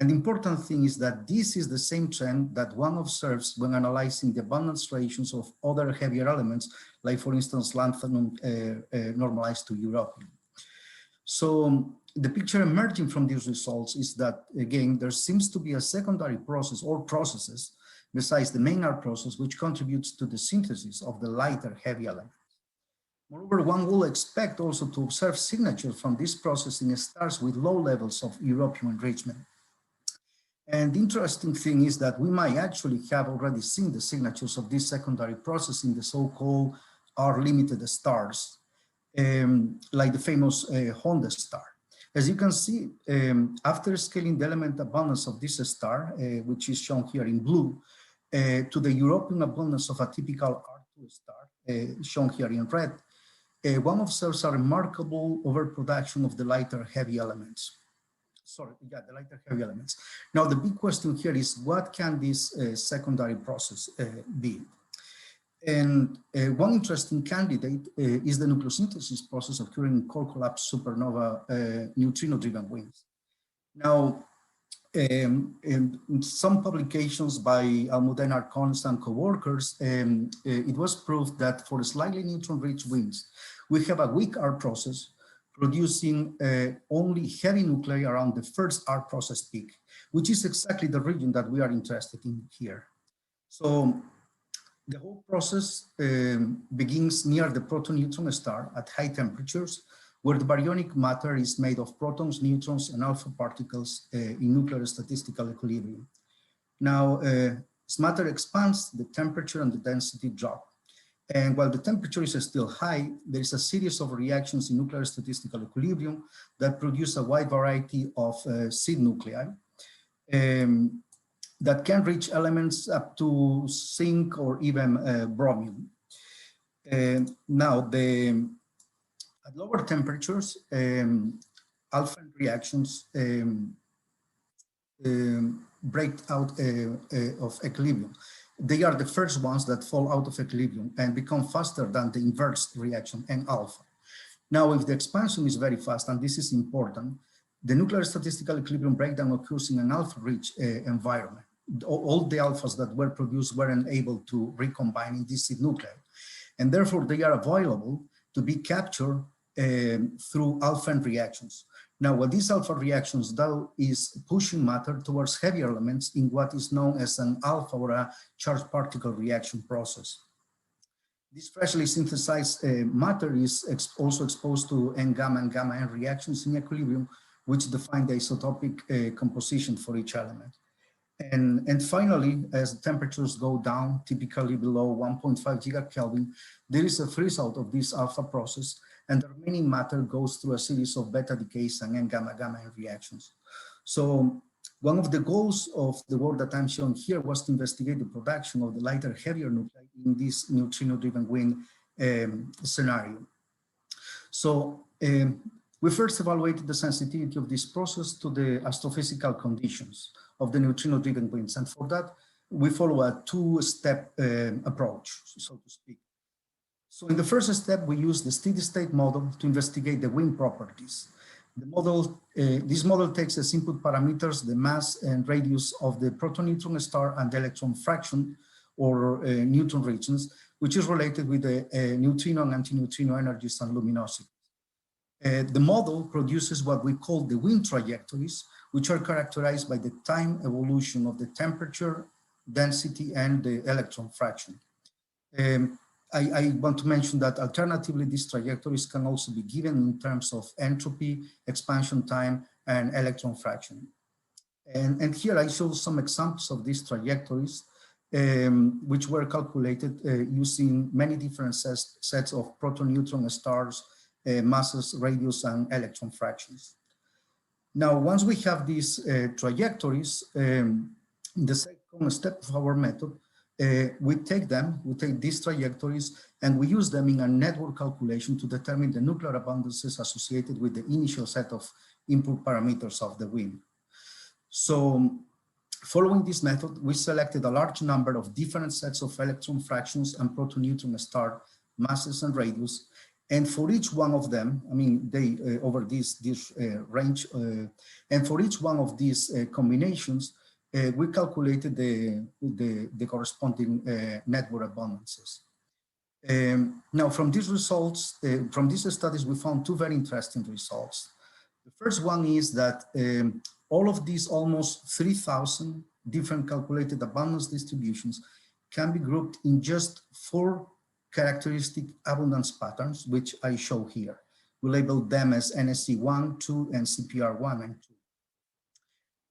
And the important thing is that this is the same trend that one observes when analyzing the abundance ratios of other heavier elements, like for instance, lanthanum normalized to europium. So the picture emerging from these results is that, again, there seems to be a secondary process or processes besides the main R process, which contributes to the synthesis of the lighter heavy elements. Moreover, one will expect also to observe signatures from this process in stars with low levels of europium enrichment. And the interesting thing is that we might actually have already seen the signatures of this secondary process in the so-called R-limited stars, like the famous Honda star. As you can see, after scaling the element abundance of this star, which is shown here in blue, to the europium abundance of a typical R2 star, shown here in red, one observes a remarkable overproduction of the lighter heavy elements. The lighter heavy elements. Now, the big question here is, what can this secondary process be? And one interesting candidate is the nucleosynthesis process occurring in core collapse supernova neutrino-driven winds. Now, in some publications by Almudena Arconz and co-workers, it was proved that for slightly neutron-rich winds, we have a weak R process producing only heavy nuclei around the first R process peak, which is exactly the region that we are interested in here. So the whole process begins near the proton-neutron star at high temperatures, where the baryonic matter is made of protons, neutrons, and alpha particles in nuclear statistical equilibrium. Now, as matter expands, the temperature and the density drop. And while the temperature is still high, there is a series of reactions in nuclear statistical equilibrium that produce a wide variety of seed nuclei that can reach elements up to zinc or even bromine. Now, at lower temperatures, alpha reactions break out of equilibrium. They are the first ones that fall out of equilibrium and become faster than the inverse reaction, N alpha. Now, if the expansion is very fast, and this is important, the nuclear statistical equilibrium breakdown occurs in an alpha-rich environment. All the alphas that were produced weren't able to recombine in this seed nuclei, and therefore they are available to be captured through alpha reactions. Now, what these alpha reactions do is pushing matter towards heavier elements in what is known as an alpha or a charged particle reaction process. This freshly synthesized matter is also exposed to N-gamma and gamma-N reactions in equilibrium, which define the isotopic composition for each element. And finally, as the temperatures go down, typically below 1.5 gigakelvin, there is a freeze out of this alpha process, and the remaining matter goes through a series of beta decays and N-gamma gamma-N reactions. So one of the goals of the work that I'm showing here was to investigate the production of the lighter, heavier nuclei in this neutrino-driven wind scenario. So we first evaluated the sensitivity of this process to the astrophysical conditions of the neutrino-driven winds. And for that, we follow a two-step approach, so to speak. So in the first step, we use the steady state model to investigate the wind properties. The model, this model takes as input parameters the mass and radius of the proton-neutron star and the electron fraction, or neutron regions, which is related with the neutrino and antineutrino energies and luminosity. The model produces what we call the wind trajectories, which are characterized by the time evolution of the temperature, density, and the electron fraction. I want to mention that alternatively, these trajectories can also be given in terms of entropy, expansion time, and electron fraction. And here I show some examples of these trajectories, which were calculated using many different sets of proton-neutron stars, masses, radius, and electron fractions. Now, once we have these trajectories, in the second step of our method, we take these trajectories, and we use them in a network calculation to determine the nuclear abundances associated with the initial set of input parameters of the wind. So following this method, we selected a large number of different sets of electron fractions and proton-neutron star masses and radius. And for each one of them, I mean, they over this range, and for each one of these combinations, we calculated the corresponding network abundances. Now, from these results, from these studies, we found two very interesting results. The first one is that all of these almost 3,000 different calculated abundance distributions can be grouped in just 4 characteristic abundance patterns, which I show here. We labeled them as NSC1, 2, and CPR1 and 2.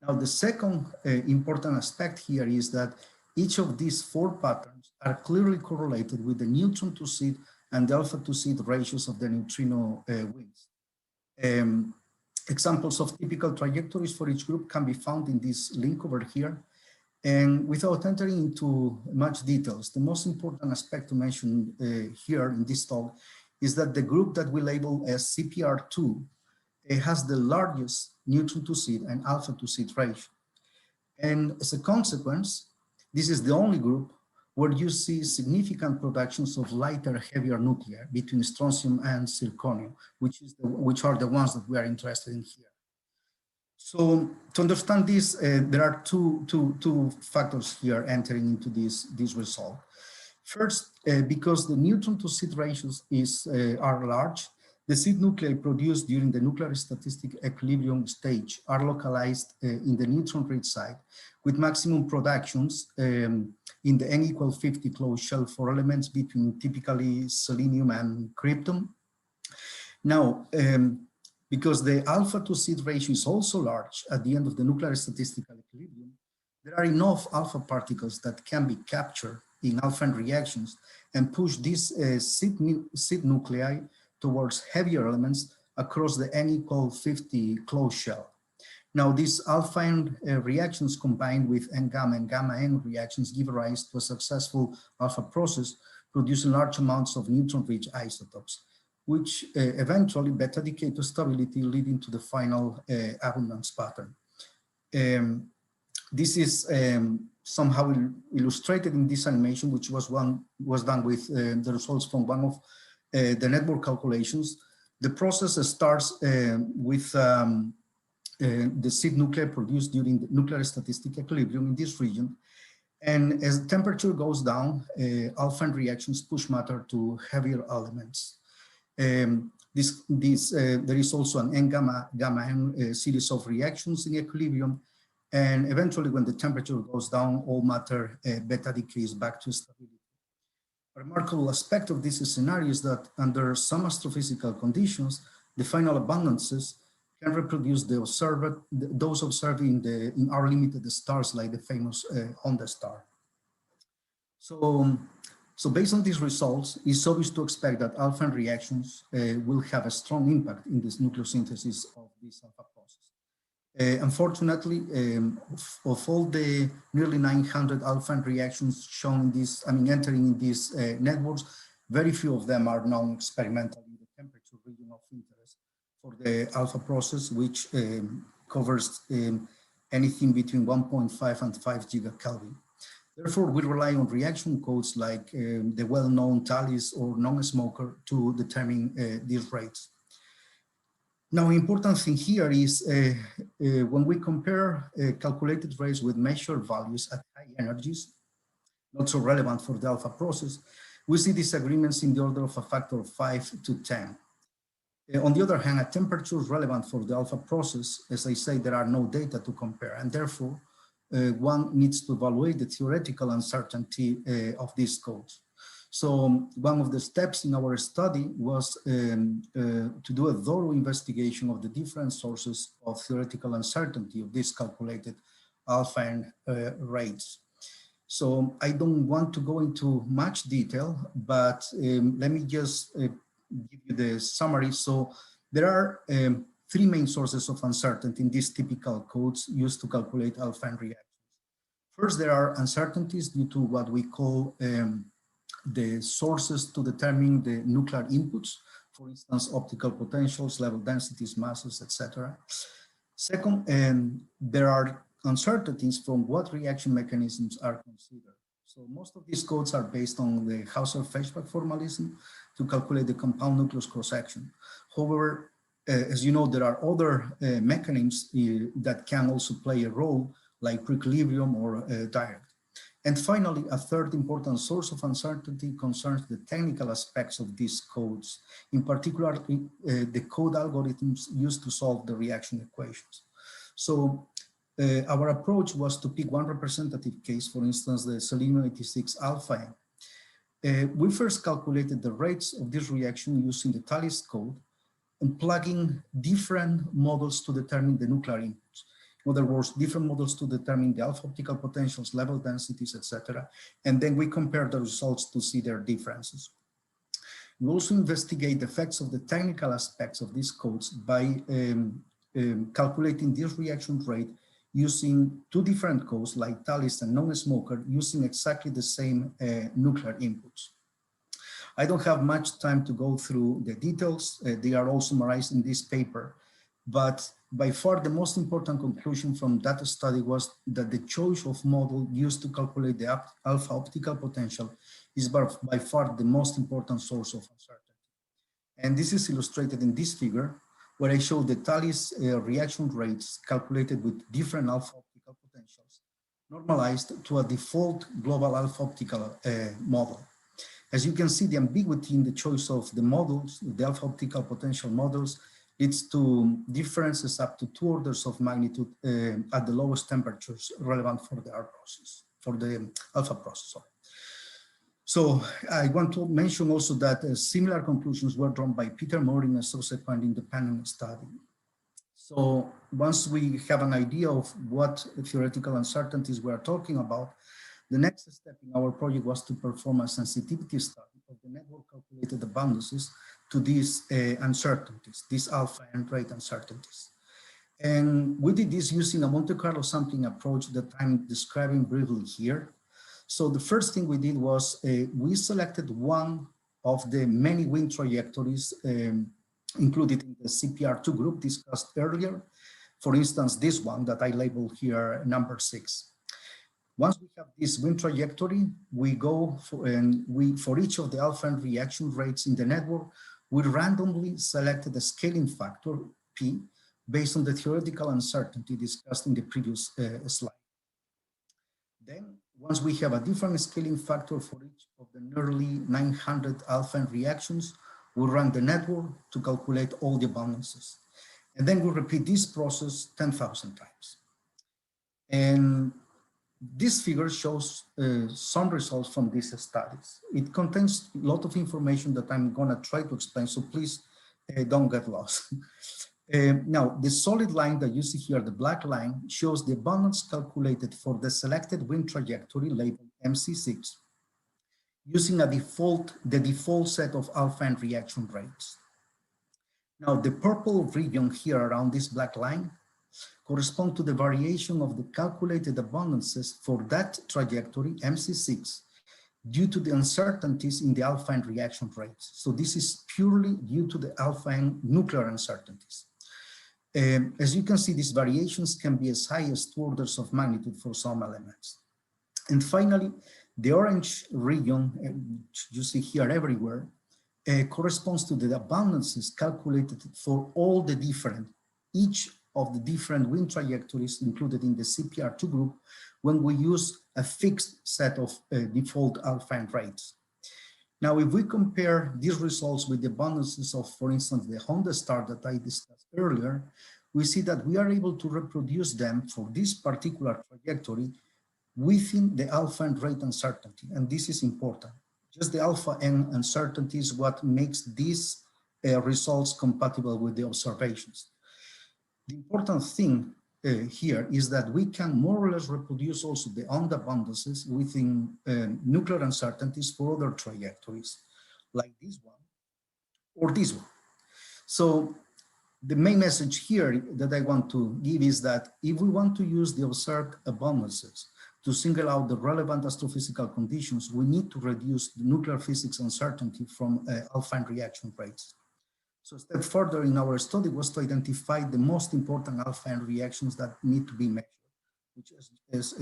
Now, the second important aspect here is that each of these 4 patterns are clearly correlated with the neutron to seed and the alpha to seed ratios of the neutrino winds. Examples of typical trajectories for each group can be found in this link over here. And without entering into much details, the most important aspect to mention here in this talk is that the group that we label as CPR2 has the largest neutron to seed and alpha to seed ratio. And as a consequence, this is the only group where you see significant productions of lighter, heavier nuclei between strontium and zirconium, which are the ones that we are interested in here. So to understand this, there are two factors here entering into this result. First, because the neutron to seed ratios are large, the seed nuclei produced during the nuclear statistic equilibrium stage are localized in the neutron-rich site with maximum productions in the n equal 50 closed shell for elements between typically selenium and krypton. Now, because the alpha to seed ratio is also large at the end of the nuclear statistical equilibrium, there are enough alpha particles that can be captured in alpha reactions and push these seed nuclei towards heavier elements across the n equal 50 closed shell. Now, these alpha n reactions combined with n gamma and gamma n reactions give rise to a successful alpha process producing large amounts of neutron-rich isotopes, which eventually beta decay to stability, leading to the final abundance pattern. This is somehow illustrated in this animation, which was done with the results from one of the network calculations. The process starts with the seed nuclei produced during the nuclear statistic equilibrium in this region. And as the temperature goes down, alpha n reactions push matter to heavier elements. There is also an n gamma n series of reactions in equilibrium. And eventually, when the temperature goes down, all matter beta decays back to stability. A remarkable aspect of this scenario is that under some astrophysical conditions, the final abundances can reproduce those observed in our limited stars, like the famous Honda star. So based on these results, it's obvious to expect that alpha n reactions will have a strong impact in this nucleosynthesis of this alpha process. Unfortunately, of all the nearly 900 alpha n reactions shown in this, entering in these networks, very few of them are non-experimental in the temperature region of interest for the alpha process, which covers anything between 1.5 and 5 gigakelvin. Therefore, we rely on reaction codes like the well-known TALIS or non-smoker to determine these rates. Now, important thing here is when we compare calculated rates with measured values at high energies, not so relevant for the alpha process, we see disagreements in the order of a factor of 5 to 10. On the other hand, at temperatures relevant for the alpha process, as I say, there are no data to compare, and therefore one needs to evaluate the theoretical uncertainty of these codes. So one of the steps in our study was to do a thorough investigation of the different sources of theoretical uncertainty of these calculated alpha n rates. So I don't want to go into much detail, but let me just give you the summary. So there are three main sources of uncertainty in these typical codes used to calculate alpha n reactions. First, there are uncertainties due to what we call the sources to determine the nuclear inputs, for instance, optical potentials, level densities, masses, etc. Second, there are uncertainties from what reaction mechanisms are considered. So most of these codes are based on the Hauser-Feshbach formalism to calculate the compound nucleus cross-section. However, as you know, there are other mechanisms that can also play a role, like pre-equilibrium or direct. And finally, a third important source of uncertainty concerns the technical aspects of these codes, in particular, the code algorithms used to solve the reaction equations. So our approach was to pick one representative case, for instance, the selenium-86 alpha n. We first calculated the rates of this reaction using the TALIS code and plugging different models to determine the nuclear inputs. In other words, different models to determine the alpha optical potentials, level densities, etc. And then we compare the results to see their differences. We also investigate the effects of the technical aspects of these codes by calculating this reaction rate using two different codes like TALIS and non-smoker using exactly the same nuclear inputs. I don't have much time to go through the details. They are all summarized in this paper. But by far, the most important conclusion from that study was that the choice of model used to calculate the alpha optical potential is by far the most important source of uncertainty. And this is illustrated in this figure, where I show the tallies reaction rates calculated with different alpha optical potentials, normalized to a default global alpha optical model. As you can see, the ambiguity in the choice of the models, the alpha optical potential models, leads to differences up to 2 orders of magnitude at the lowest temperatures relevant for the R process, for the alpha processor. So I want to mention also that similar conclusions were drawn by Peter Moore in a subsequent independent study. So once we have an idea of what theoretical uncertainties we are talking about, the next step in our project was to perform a sensitivity study of the network calculated abundances to these uncertainties, these alpha and rate uncertainties. And we did this using a Monte Carlo sampling approach that I'm describing briefly here. So the first thing we did was we selected one of the many wind trajectories included in the CPR2 group discussed earlier. For instance, this one that I labeled here, number 6. Once we have this wind trajectory, we go for, and we, for each of the alpha and reaction rates in the network, we randomly selected a scaling factor, P, based on the theoretical uncertainty discussed in the previous slide. Then, once we have a different scaling factor for each of the nearly 900 alpha and reactions, we run the network to calculate all the abundances. And then we repeat this process 10,000 times. And this figure shows some results from these studies. It contains a lot of information that I'm gonna try to explain, so please don't get lost. Now, the solid line that you see here, the black line, shows the abundance calculated for the selected wind trajectory labeled MC6, using the default set of alpha and reaction rates. Now, the purple region here around this black line correspond to the variation of the calculated abundances for that trajectory, MC6, due to the uncertainties in the alpha and reaction rates. So this is purely due to the alpha and nuclear uncertainties. As you can see, these variations can be as high as 2 orders of magnitude for some elements. And finally, the orange region, which you see here everywhere, corresponds to the abundances calculated for all the different, each of the different wind trajectories included in the CPR2 group when we use a fixed set of default alpha and rates. Now, if we compare these results with the abundances of, for instance, the Honda star that I discussed earlier, we see that we are able to reproduce them for this particular trajectory within the alpha and rate uncertainty. And this is important. Just the alpha and uncertainty is what makes these results compatible with the observations. The important thing here is that we can more or less reproduce also the abundances within nuclear uncertainties for other trajectories, like this one or this one. So the main message here that I want to give is that if we want to use the observed abundances to single out the relevant astrophysical conditions, we need to reduce the nuclear physics uncertainty from alpha and reaction rates. So a step further in our study was to identify the most important alpha and reactions that need to be measured, which as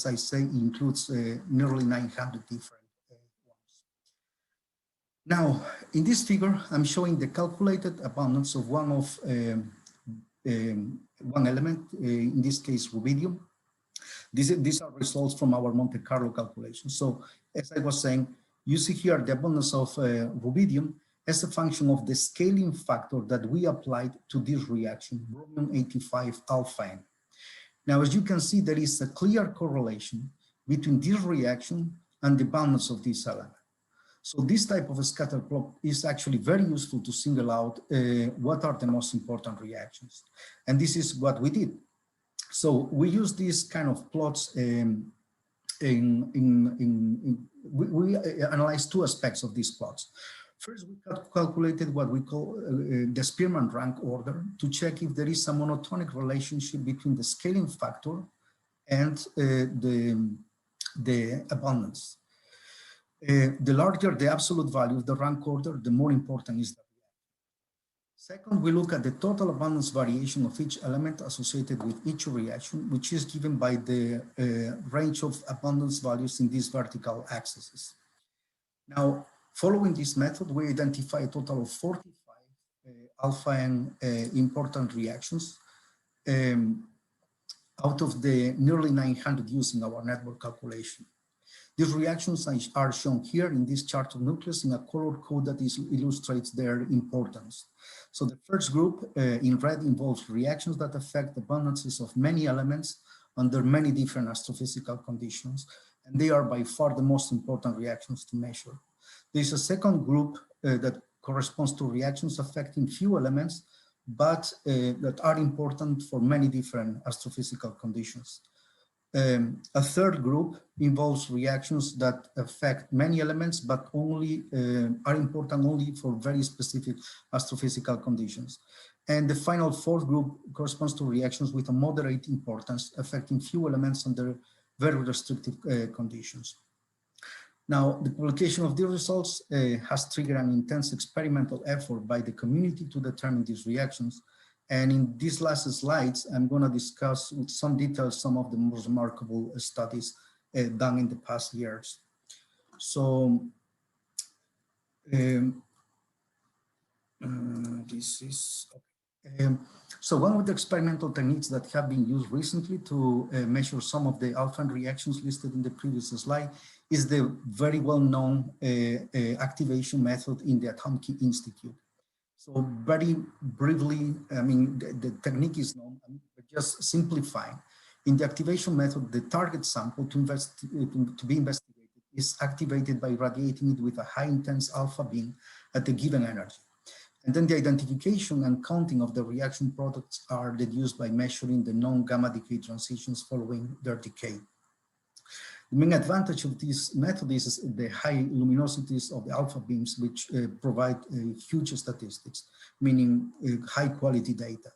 I say, includes nearly 900 different ones. Now, in this figure, I'm showing the calculated abundance of one element, in this case, rubidium. These are results from our Monte Carlo calculation. So as I was saying, you see here the abundance of rubidium as a function of the scaling factor that we applied to this reaction, bromine 85 alpha N. Now, as you can see, there is a clear correlation between this reaction and the abundance of this element. So this type of a scatter plot is actually very useful to single out what are the most important reactions. And this is what we did. So we use these kind of plots we analyzed 2 aspects of these plots. First, we calculated what we call the Spearman rank order to check if there is a monotonic relationship between the scaling factor and the abundance. The larger the absolute value of the rank order, the more important is the reaction. Second, we look at the total abundance variation of each element associated with each reaction, which is given by the range of abundance values in these vertical axes. Now, following this method, we identify a total of 45 alpha N important reactions out of the nearly 900 used in our network calculation. These reactions are shown here in this chart of nucleus in a color code that illustrates their importance. So the first group in red involves reactions that affect the abundances of many elements under many different astrophysical conditions, and they are by far the most important reactions to measure. There's a second group that corresponds to reactions affecting few elements, but that are important for many different astrophysical conditions. A third group involves reactions that affect many elements, but only are important only for very specific astrophysical conditions. And the final fourth group corresponds to reactions with a moderate importance, affecting few elements under very restrictive conditions. Now, the publication of these results has triggered an intense experimental effort by the community to determine these reactions. And in these last slides, I'm going to discuss with some details some of the most remarkable studies done in the past years. So, this is okay. So one of the experimental techniques that have been used recently to measure some of the alpha reactions listed in the previous slide is the very well-known activation method in the Atomic Institute. So very briefly, I mean, the technique is known, but just simplifying. In the activation method, the target sample to be investigated is activated by radiating it with a high intense alpha beam at a given energy. And then the identification and counting of the reaction products are deduced by measuring the non-gamma decay transitions following their decay. The main advantage of this method is the high luminosities of the alpha beams, which provide huge statistics, meaning high quality data.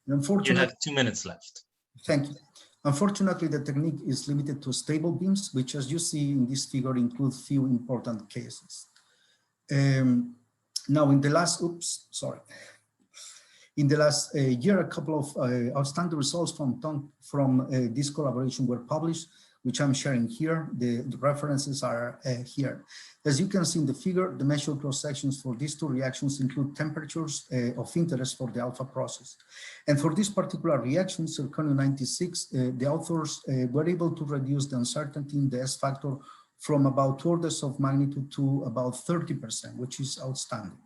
And unfortunately, you have 2 minutes left. Thank you. Unfortunately, the technique is limited to stable beams, which, as you see in this figure, include few important cases. Now, in the last, in the last year, a couple of outstanding results from this collaboration were published, which I'm sharing here. The references are here. As you can see in the figure, the measured cross-sections for these two reactions include temperatures of interest for the alpha process. And for this particular reaction, zirconium-96, the authors were able to reduce the uncertainty in the S factor from about 2 orders of magnitude to about 30%, which is outstanding.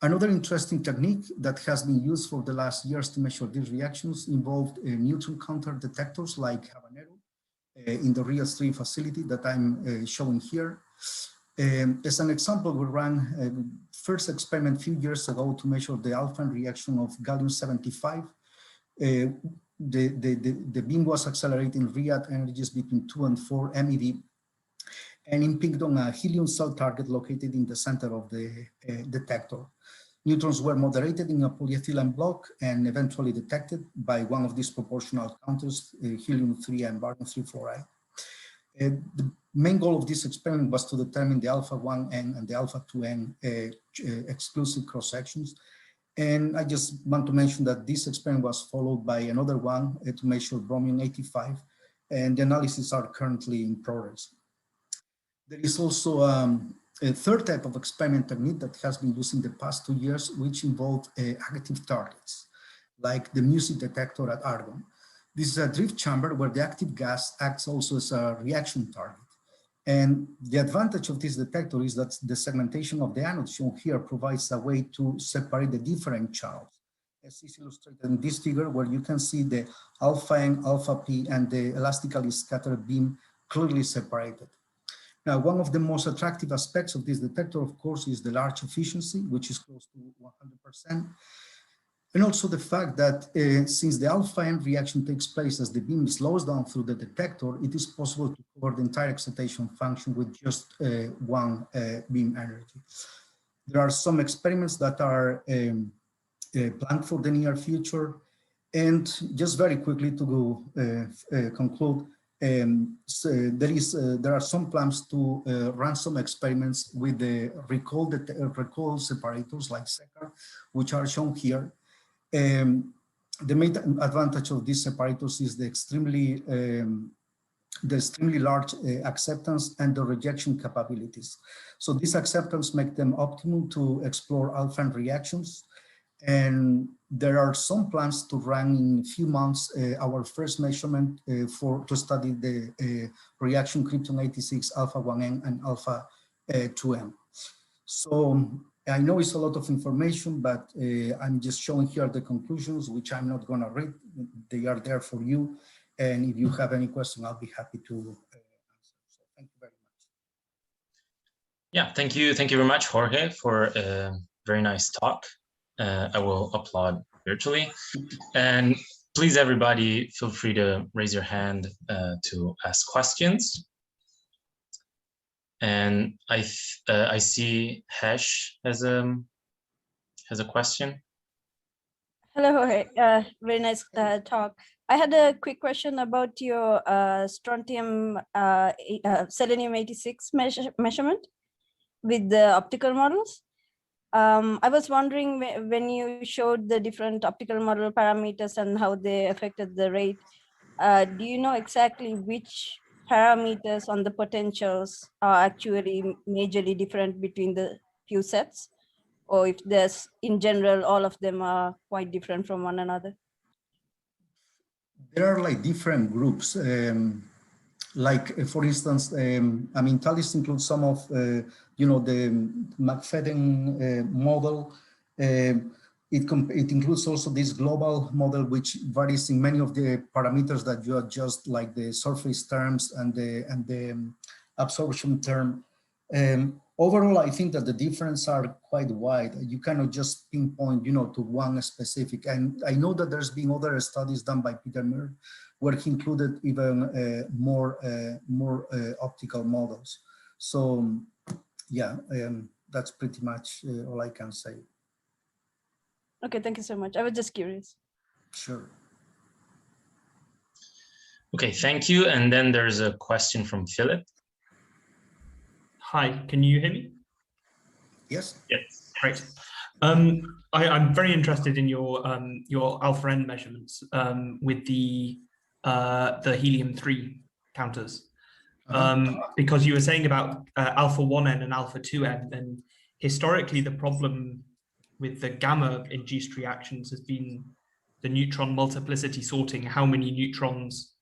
Another interesting technique that has been used for the last years to measure these reactions involved neutron counter detectors like Habanero in the RIAS 3 facility that I'm showing here. As an example, we ran first experiment a few years ago to measure the alpha reaction of gallium-75. The beam was accelerating radiant energies between 2 and 4 MeV and impinged on a helium cell target located in the center of the detector. Neutrons were moderated in a polyethylene block and eventually detected by one of these proportional counters, helium-3 and barium-3 fluoride. The main goal of this experiment was to determine the alpha-1N and the alpha-2N exclusive cross-sections. And I just want to mention that this experiment was followed by another one to measure bromine-85, and the analyses are currently in progress. There is also a third type of experiment technique that has been used in the past 2 years, which involved active targets, like the music detector at Argonne. This is a drift chamber where the active gas acts also as a reaction target. And the advantage of this detector is that the segmentation of the anode shown here provides a way to separate the different channels, as is illustrated in this figure, where you can see the alpha N, alpha P, and the elastically scattered beam clearly separated. Now, one of the most attractive aspects of this detector, of course, is the large efficiency, which is close to 100%. And also the fact that since the alpha N reaction takes place as the beam slows down through the detector, it is possible to cover the entire excitation function with just one beam energy. There are some experiments that are planned for the near future. And just very quickly to go conclude, so there are some plans to run some experiments with the recall separators like SECAR, which are shown here. The main advantage of these separators is the extremely the extremely large acceptance and the rejection capabilities. So these acceptance make them optimum to explore alpha reactions. And there are some plans to run in a few months our first measurement to study the reaction krypton 86 alpha 1N and alpha 2M. So I know it's a lot of information, but I'm just showing here the conclusions, which I'm not going to read. They are there for you. And if you have any question, I'll be happy to answer. So thank you very much. Yeah, thank you. Thank you very much, Jorge, for a very nice talk. I will applaud virtually. And please, everybody, feel free to raise your hand to ask questions. And I see Hesh has a question. Hello, Jorge. Very nice talk. I had a quick question about your strontium selenium 86 measurement with the optical models. I was wondering when you showed the different optical model parameters and how they affected the rate, do you know exactly which parameters on the potentials are actually majorly different between the few sets? Or if there's, in general, all of them are quite different from one another? There are like different groups. For instance, I mean, TALIS includes some of, the McFadden model. It includes also this global model, which varies in many of the parameters that you adjust, like the surface terms and the absorption term. Overall, I think that the differences are quite wide. You cannot just pinpoint, to one specific. And I know that there's been other studies done by Peter Muir, where he included even more optical models. So, yeah, that's pretty much all I can say. Okay, thank you so much. I was just curious. Sure. Okay, thank you. And then there's a question from Philip. Hi, can you hear me? Yes. Yes, great. I'm very interested in your alpha N measurements with the helium-3 counters, because you were saying about alpha 1N and alpha 2N, and historically the problem with the gamma-induced reactions has been the neutron multiplicity sorting, how many neutrons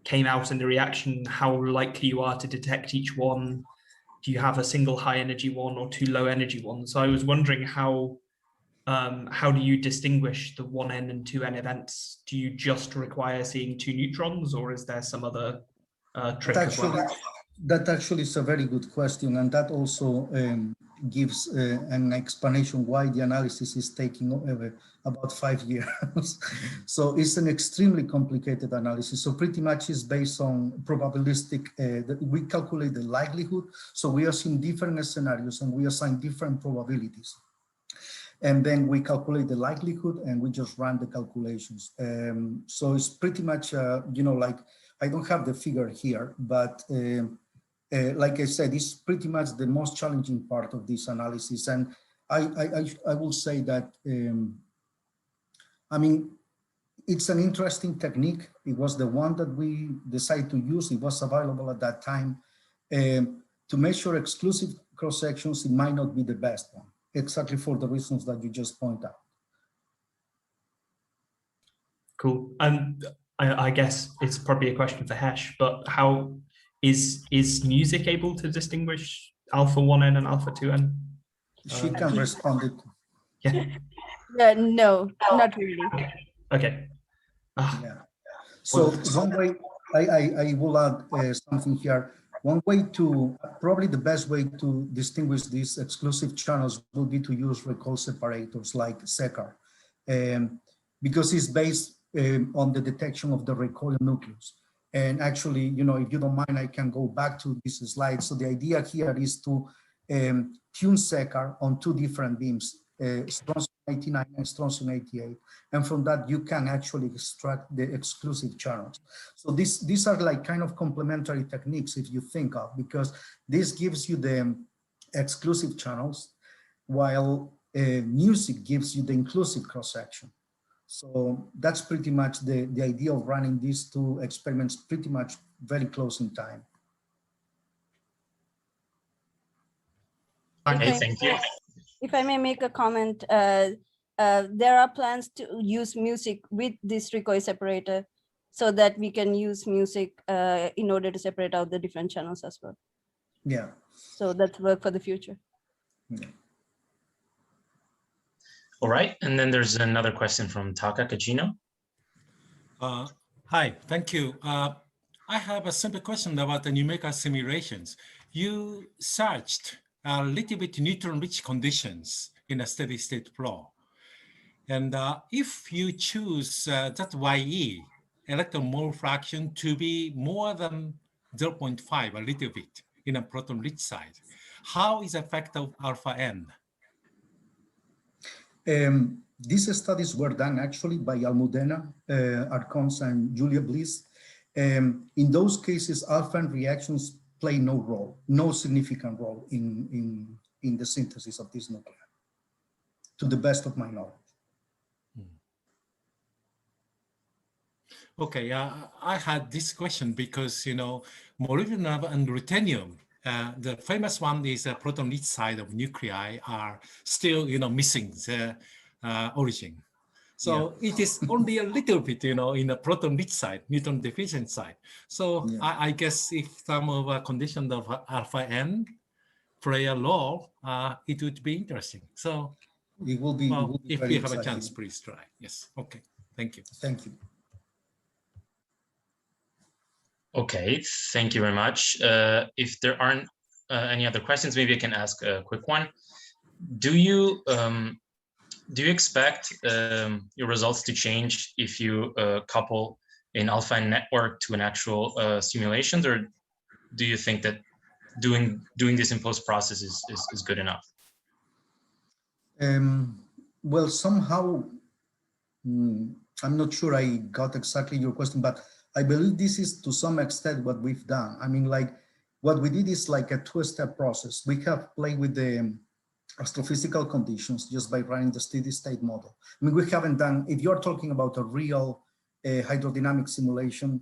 came out in the reaction, how likely you are to detect each one. Do you have a single high energy one or two low energy ones? So I was wondering how do you distinguish the 1N and 2N events? Do you just require seeing two neutrons, or is there some other trick as well? That actually is a very good question, and that also gives an explanation why the analysis is taking about 5 years. So it's an extremely complicated analysis. So pretty much is based on probabilistic, we calculate the likelihood. So we assume different scenarios and we assign different probabilities. And then we calculate the likelihood and we just run the calculations. So it's pretty much, like, I don't have the figure here, but like I said, it's pretty much the most challenging part of this analysis. And I will say that, I mean, it's an interesting technique. It was the one that we decided to use. It was available at that time. To measure exclusive cross-sections, it might not be the best one, exactly for the reasons that you just point out. Cool. I guess it's probably a question for Hesh, but how is music able to distinguish alpha 1N and alpha 2N? She can respond it. Yeah. No, not really. Okay. Yeah. So one way, I will add something here. One way to, probably the best way to distinguish these exclusive channels will be to use recoil separators like SECAR, because it's based on the detection of the recoil nucleus. And actually, if you don't mind, I can go back to this slide. So the idea here is to tune SECAR on two different beams, strontium 89 and strontium 88. And from that, you can actually extract the exclusive channels. So these are like kind of complementary techniques, if you think of, because this gives you the exclusive channels, while music gives you the inclusive cross-section. So that's pretty much the idea of running these two experiments pretty much very close in time. Okay, thank you. If I may make a comment, there are plans to use music with this recoil separator so that we can use music in order to separate out the different channels as well. Yeah. So that's work for the future. Yeah. All right, and then there's another question from Taka Kachino. Hi, thank you. I have a simple question about the numerical simulations. You searched a little bit neutron-rich conditions in a steady state flow. And if you choose that YE, electron mole fraction, to be more than 0.5, a little bit, in a proton-rich side, how is the effect of alpha n? These studies were done actually by Almudena, Arcons, and Julia Bliss. In those cases, alpha n reactions play no role, no significant role in the synthesis of this nuclei, to the best of my knowledge. Okay, I had this question because, you know, molybdenum and ruthenium, the famous one is the proton-rich side of nuclei are still, you know, missing the origin. So it is only a little bit, you know, in the proton-rich side, neutron deficient side. So I guess if some of a condition of alpha n play a role, it would be interesting. So it will be, well, if very you have exciting. a chance, please try. Yes. Okay. Thank you. Thank you. Okay, thank you very much. If there aren't any other questions, maybe I can ask a quick one. Do you expect your results to change if you couple an alpha n network to an actual simulations, or do you think that doing this in post process is good enough? Well, somehow, I'm not sure I got exactly your question, but I believe this is to some extent what we've done. I mean, like what we did is like a two-step process. We have played with the astrophysical conditions just by running the steady state model. I mean, we haven't done, if you're talking about a real hydrodynamic simulation,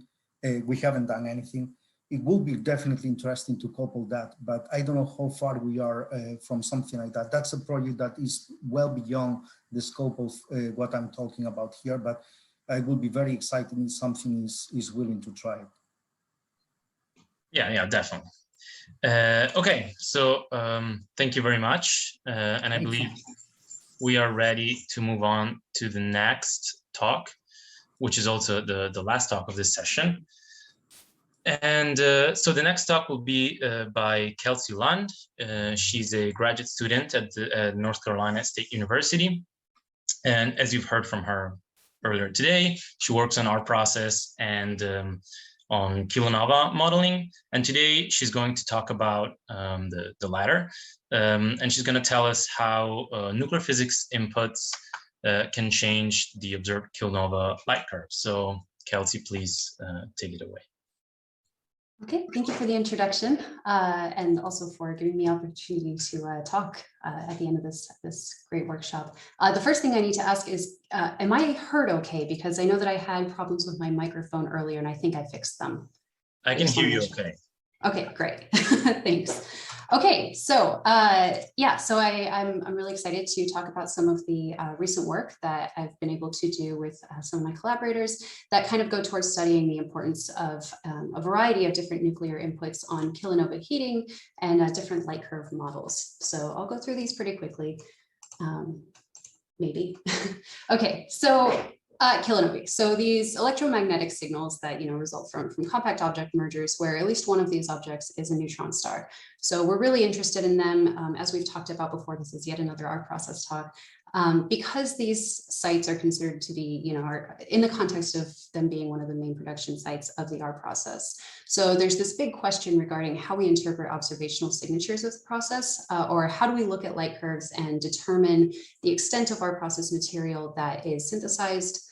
we haven't done anything. It will be definitely interesting to couple that, but I don't know how far we are from something like that. That's a project that is well beyond the scope of what I'm talking about here, but I would be very excited if something is willing to try it. Yeah, definitely. Okay, so thank you very much. And I believe we are ready to move on to the next talk, which is also the last talk of this session. And so the next talk will be by Kelsey Lund. She's a graduate student at the North Carolina State University. And as you've heard from her earlier today, she works on our process and on kilonova modeling. And today she's going to talk about the latter. And she's going to tell us how nuclear physics inputs can change the observed kilonova light curve. So Kelsey, please take it away. Okay, thank you for the introduction and also for giving me the opportunity to talk at the end of this great workshop. The first thing I need to ask is, am I heard okay? Because I know that I had problems with my microphone earlier and I think I fixed them. I can hear you okay. Okay, great. Thanks. Okay, so yeah, so I'm really excited to talk about some of the recent work that I've been able to do with some of my collaborators that kind of go towards studying the importance of a variety of different nuclear inputs on kilonova heating and different light curve models. So I'll go through these pretty quickly, maybe. Okay, so kilonovae. So these electromagnetic signals that result from compact object mergers, where at least one of these objects is a neutron star. So we're really interested in them, as we've talked about before. This is yet another R process talk, because these sites are considered to be, are in the context of them being one of the main production sites of the R process. So there's this big question regarding how we interpret observational signatures of the process, or how do we look at light curves and determine the extent of our process material that is synthesized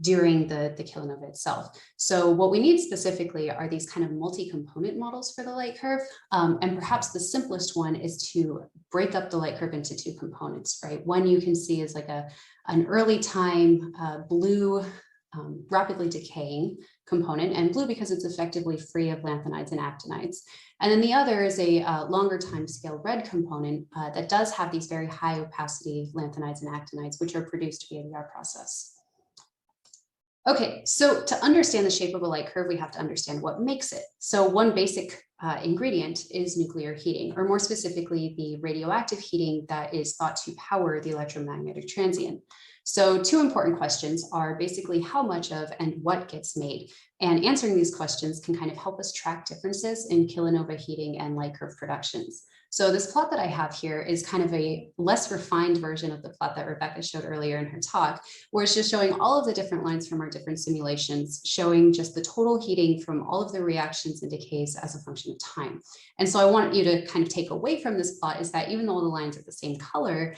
during the kilonova itself. So what we need specifically are these kind of multi-component models for the light curve. And perhaps the simplest one is to break up the light curve into two components, right? One you can see is like an early time blue rapidly decaying component, and blue because it's effectively free of lanthanides and actinides. And then the other is a longer time scale red component that does have these very high opacity lanthanides and actinides, which are produced via the R process. Okay, so to understand the shape of a light curve, we have to understand what makes it. So one basic ingredient is nuclear heating, or more specifically, the radioactive heating that is thought to power the electromagnetic transient. So two important questions are basically how much of and what gets made. And answering these questions can kind of help us track differences in kilonova heating and light curve productions. So this plot that I have here is kind of a less refined version of the plot that Rebecca showed earlier in her talk, where it's just showing all of the different lines from our different simulations, showing just the total heating from all of the reactions and decays as a function of time. And so I want you to kind of take away from this plot is that even though the lines are the same color,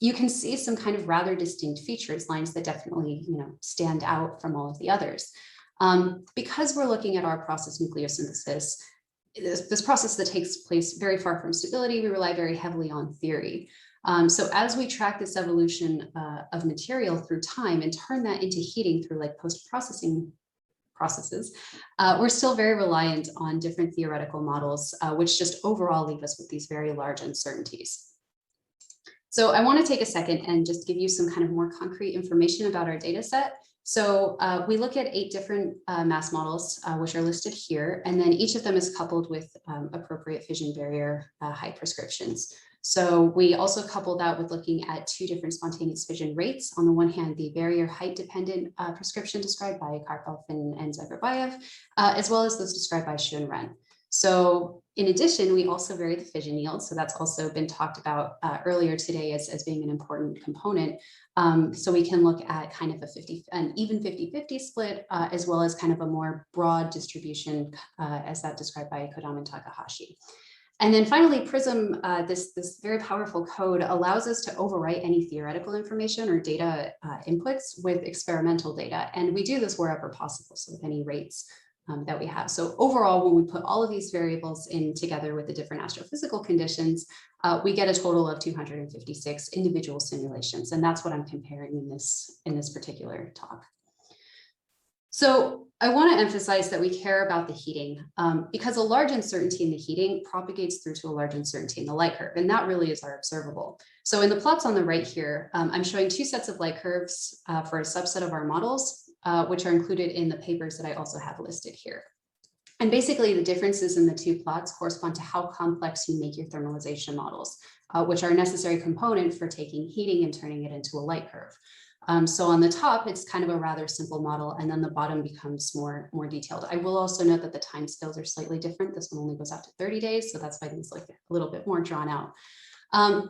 you can see some kind of rather distinct features, lines that definitely, stand out from all of the others. Because we're looking at our process nucleosynthesis, this process that takes place very far from stability, we rely very heavily on theory. So as we track this evolution of material through time and turn that into heating through like post-processing processes, we're still very reliant on different theoretical models, which just overall leave us with these very large uncertainties. So I want to take a second and just give you some kind of more concrete information about our data set. So we look at 8 different mass models, which are listed here, and then each of them is coupled with appropriate fission barrier height prescriptions. So we also couple that with looking at 2 different spontaneous fission rates. On the one hand, the barrier height dependent prescription described by Karpov and Zagorbayev, as well as those described by Xu and Ren. So in addition, we also vary the fission yield. So that's also been talked about earlier today as being an important component. So we can look at kind of an even 50-50 split, as well as kind of a more broad distribution as that described by Kodama and Takahashi. And then finally, PRISM, this very powerful code allows us to overwrite any theoretical information or data inputs with experimental data. And we do this wherever possible, so with any rates that we have. So overall, when we put all of these variables in together with the different astrophysical conditions, we get a total of 256 individual simulations. And that's what I'm comparing in this particular talk. So I want to emphasize that we care about the heating because a large uncertainty in the heating propagates through to a large uncertainty in the light curve. And that really is our observable. So in the plots on the right here, I'm showing 2 sets of light curves for a subset of our models, which are included in the papers that I also have listed here. And basically the differences in the 2 plots correspond to how complex you make your thermalization models, which are a necessary component for taking heating and turning it into a light curve. So on the top, it's kind of a rather simple model, and then the bottom becomes more detailed. I will also note that the time scales are slightly different. This one only goes out to 30 days, so that's why things look a little bit more drawn out.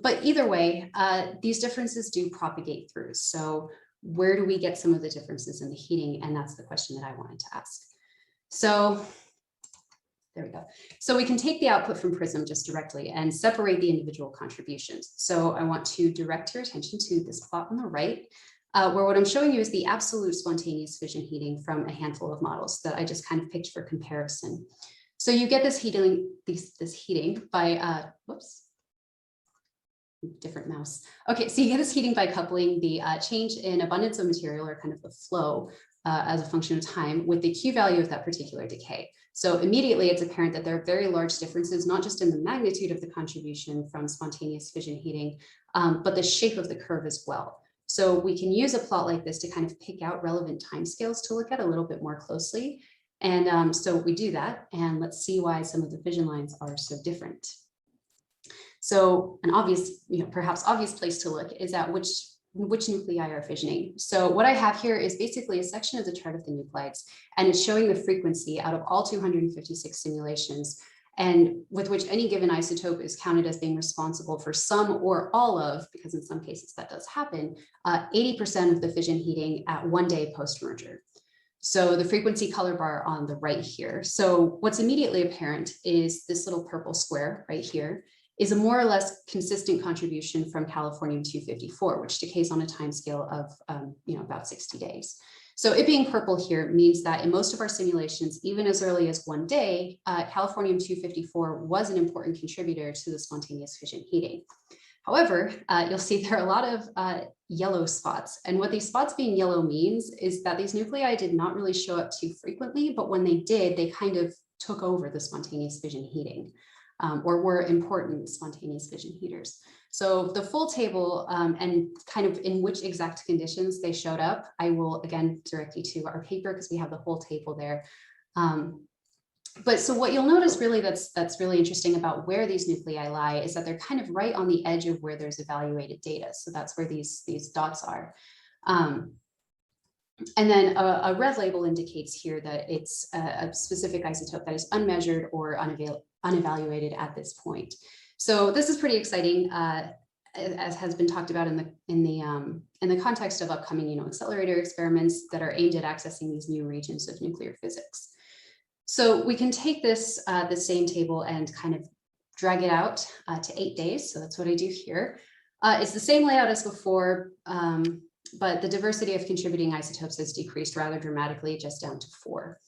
But either way, these differences do propagate through. So where do we get some of the differences in the heating? And that's the question that I wanted to ask. So there we go. So we can take the output from PRISM just directly and separate the individual contributions. So I want to direct your attention to this plot on the right, where what I'm showing you is the absolute spontaneous fission heating from a handful of models that I just kind of picked for comparison. So you get this heating, this heating by, whoops. Different mouse. Okay, so you get this heating by coupling the change in abundance of material, or kind of the flow as a function of time, with the Q value of that particular decay. So immediately it's apparent that there are very large differences, not just in the magnitude of the contribution from spontaneous fission heating, but the shape of the curve as well. So we can use a plot like this to kind of pick out relevant timescales to look at a little bit more closely. And so we do that, and let's see why some of the fission lines are so different. So an obvious, perhaps obvious place to look is at which nuclei are fissioning. So what I have here is basically a section of the chart of the nuclides, and it's showing the frequency out of all 256 simulations, and with which any given isotope is counted as being responsible for some or all of, because in some cases that does happen, 80% of the fission heating at 1 day post-merger. So the frequency color bar on the right here. So what's immediately apparent is this little purple square right here. is a more or less consistent contribution from californium-254, which decays on a timescale of about 60 days. So it being purple here means that in most of our simulations, even as early as 1 day, californium-254 was an important contributor to the spontaneous fission heating. However, you'll see there are a lot of yellow spots. And what these spots being yellow means is that these nuclei did not really show up too frequently, but when they did, they kind of took over the spontaneous fission heating, or were important spontaneous fission heaters. So the full table and kind of in which exact conditions they showed up, I will again direct you to our paper because we have the whole table there. But so what you'll notice really that's really interesting about where these nuclei lie is that they're kind of right on the edge of where there's evaluated data. So that's where these dots are. And then a red label indicates here that it's a specific isotope that is unmeasured or unevaluated at this point. So this is pretty exciting, as has been talked about in the context of upcoming accelerator experiments that are aimed at accessing these new regions of nuclear physics. So we can take this the same table and kind of drag it out to 8 days. So that's what I do here. It's the same layout as before, but the diversity of contributing isotopes has decreased rather dramatically, just down to 4.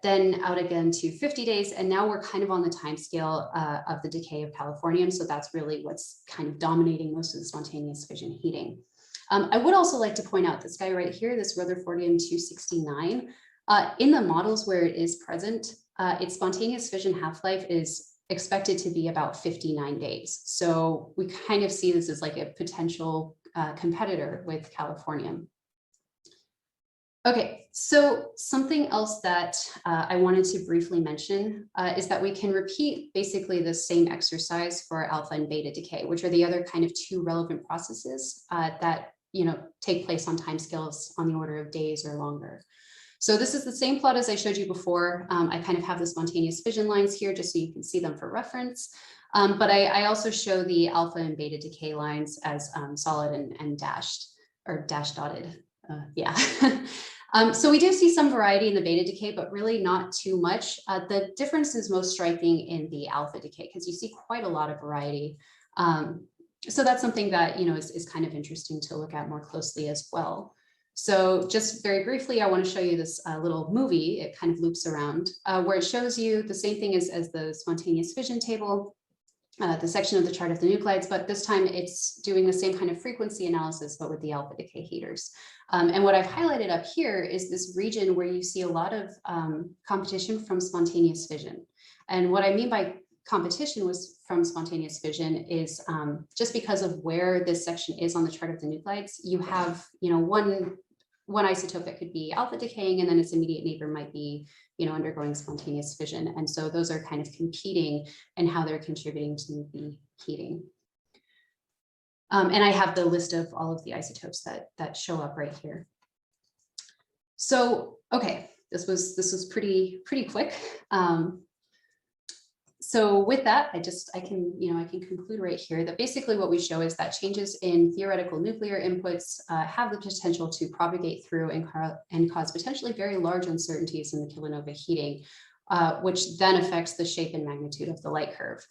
Then out again to 50 days, and now we're kind of on the time scale of the decay of californium. So that's really what's kind of dominating most of the spontaneous fission heating. I would also like to point out this guy right here, this Rutherfordium-269. In the models where it is present, its spontaneous fission half-life is expected to be about 59 days. So we kind of see this as like a potential competitor with californium. Okay, so something else that I wanted to briefly mention is that we can repeat basically the same exercise for alpha and beta decay, which are the other kind of 2 relevant processes that take place on timescales on the order of days or longer. So this is the same plot as I showed you before. I kind of have the spontaneous fission lines here just so you can see them for reference. But I also show the alpha and beta decay lines as solid and dashed or dash dotted. Yeah. So we do see some variety in the beta decay, but really not too much. The difference is most striking in the alpha decay because you see quite a lot of variety. So that's something that is kind of interesting to look at more closely as well. So just very briefly, I want to show you this little movie. It kind of loops around where it shows you the same thing as the spontaneous fission table, the section of the chart of the nuclides, but this time it's doing the same kind of frequency analysis, but with the alpha decay heaters. And what I've highlighted up here is this region where you see a lot of competition from spontaneous fission. And what I mean by competition from spontaneous fission is just because of where this section is on the chart of the nuclides, you have one isotope that could be alpha decaying, and then its immediate neighbor might be undergoing spontaneous fission. And so those are kind of competing in how they're contributing to the heating. And I have the list of all of the isotopes that show up right here. So, okay, this was pretty quick. So with that, I can conclude right here that basically what we show is that changes in theoretical nuclear inputs have the potential to propagate through and cause potentially very large uncertainties in the kilonova heating, which then affects the shape and magnitude of the light curve.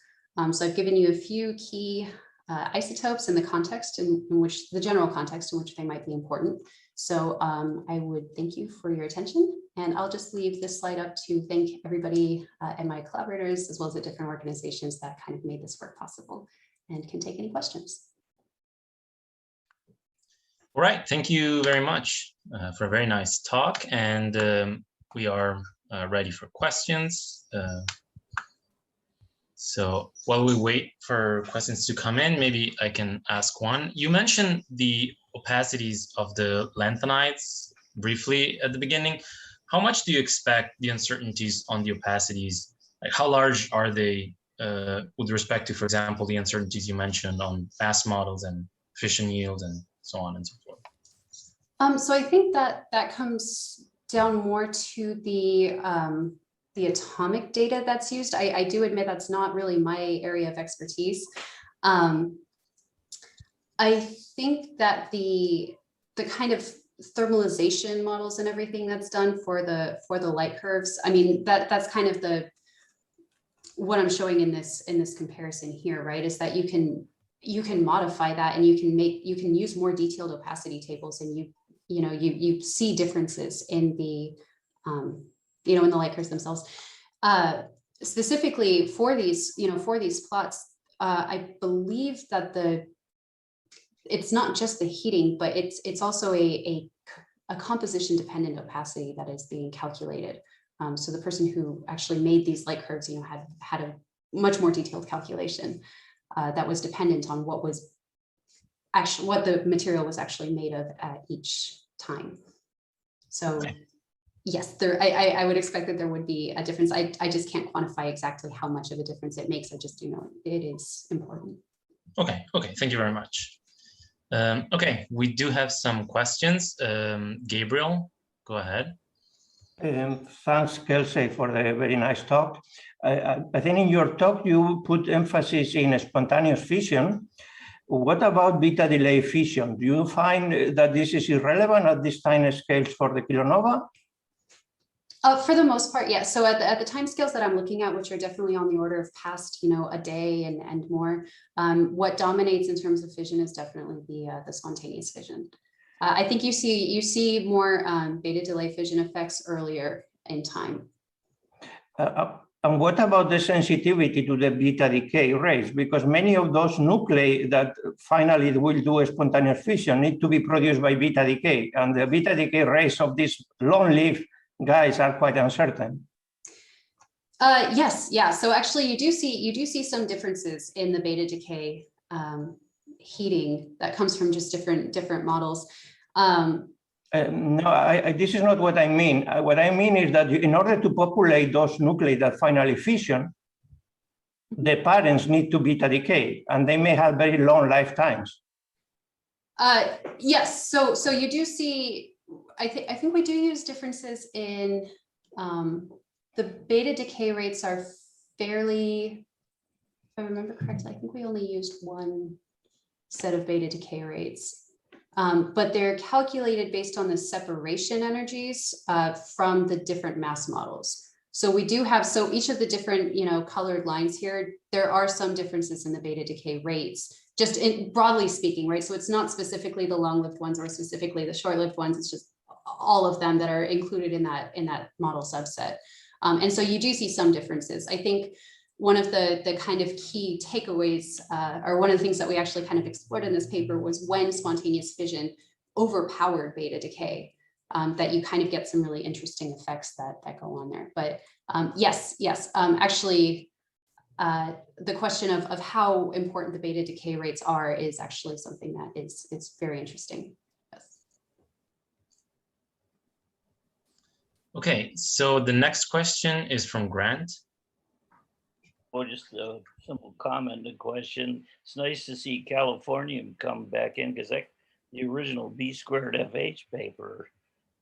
So I've given you a few key isotopes in the context in which the general context in which they might be important. So I would thank you for your attention, and I'll just leave this slide up to thank everybody and my collaborators, as well as the different organizations that kind of made this work possible, and can take any questions. All right, thank you very much for a very nice talk, and we are ready for questions. So while we wait for questions to come in, maybe I can ask one. You mentioned the opacities of the lanthanides briefly at the beginning. How much do you expect the uncertainties on the opacities? Like how large are they with respect to, for example, the uncertainties you mentioned on mass models and fission yield and so on and so forth? So I think that comes down more to the atomic data that's used. I do admit that's not really my area of expertise. I think that the kind of thermalization models and everything that's done for the light curves, I mean, that's kind of what I'm showing in this comparison here, right, is that you can modify that, and you can use more detailed opacity tables, and you see differences in the in the light curves themselves. Specifically for these plots, I believe that it's not just the heating, but it's also a composition dependent opacity that is being calculated. So the person who actually made these light curves, had a much more detailed calculation that was dependent on what the material was actually made of at each time. So yes, I would expect that there would be a difference. I just can't quantify exactly how much of a difference it makes. I just do know it is important. Okay, thank you very much. Okay, we do have some questions. Gabriel, go ahead. Thanks, Kelsey, for the very nice talk. I think in your talk you put emphasis in spontaneous fission. What about beta delay fission? Do you find that this is irrelevant at this time scales for the kilonova? For the most part, yes. So at the time scales that I'm looking at, which are definitely on the order of past, a day and more, what dominates in terms of fission is definitely the spontaneous fission. I think you see more beta delay fission effects earlier in time. And what about the sensitivity to the beta decay rates? Because many of those nuclei that finally will do a spontaneous fission need to be produced by beta decay, and the beta decay rates of these long-lived guys are quite uncertain. Yes, yeah. So actually, you do see some differences in the beta decay heating that comes from just different models. No, this is not what I mean. What I mean is that in order to populate those nuclei that finally fission, the parents need to beta decay, and they may have very long lifetimes. Yes, so you do see. I think we do use differences in the beta decay rates are fairly, if I remember correctly, I think we only used one set of beta decay rates, but they're calculated based on the separation energies from the different mass models. So we do have, so each of the different, colored lines here, there are some differences in the beta decay rates, just broadly speaking, right? So it's not specifically the long-lived ones or specifically the short-lived ones, it's just all of them that are included in that model subset. And so you do see some differences. I think one of the kind of key takeaways, or one of the things that we actually kind of explored in this paper was when spontaneous fission overpowered beta decay, that you kind of get some really interesting effects that go on there. But yes, actually, the question of how important the beta decay rates are is actually something that is very interesting. Okay, so the next question is from Grant. Well, just a simple comment and question. It's nice to see Californium come back in, because the original B²FH paper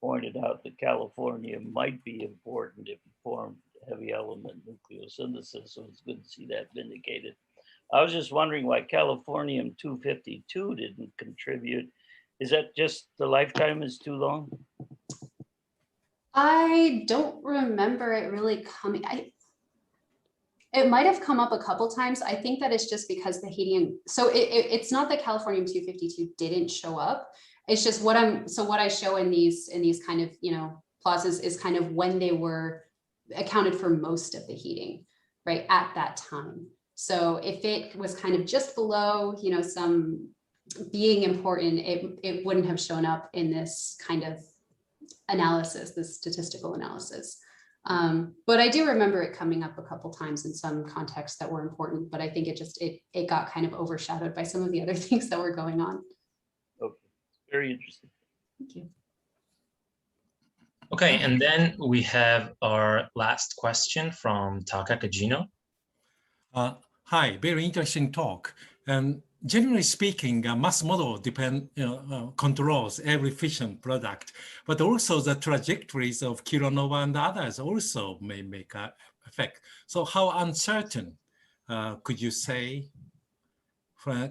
pointed out that Californium might be important if it formed heavy element nucleosynthesis, so it's good to see that vindicated. I was just wondering why Californium 252 didn't contribute. Is that just the lifetime is too long? I don't remember it really coming. It might have come up a couple times. I think that it's just because the heating. So it's not that Californium 252 didn't show up. It's just what I show in these kind of plots is kind of when they were accounted for most of the heating, right, at that time. So if it was kind of just below, some being important, it wouldn't have shown up in this kind of analysis, this statistical analysis. But I do remember it coming up a couple times in some contexts that were important, but I think it got kind of overshadowed by some of the other things that were going on. Okay, very interesting. Thank you. Okay, and then we have our last question from Taka Kajino. Hi, very interesting talk. Generally speaking, a mass model controls every fission product, but also the trajectories of kilonova and others also may make an effect. So how uncertain could you say,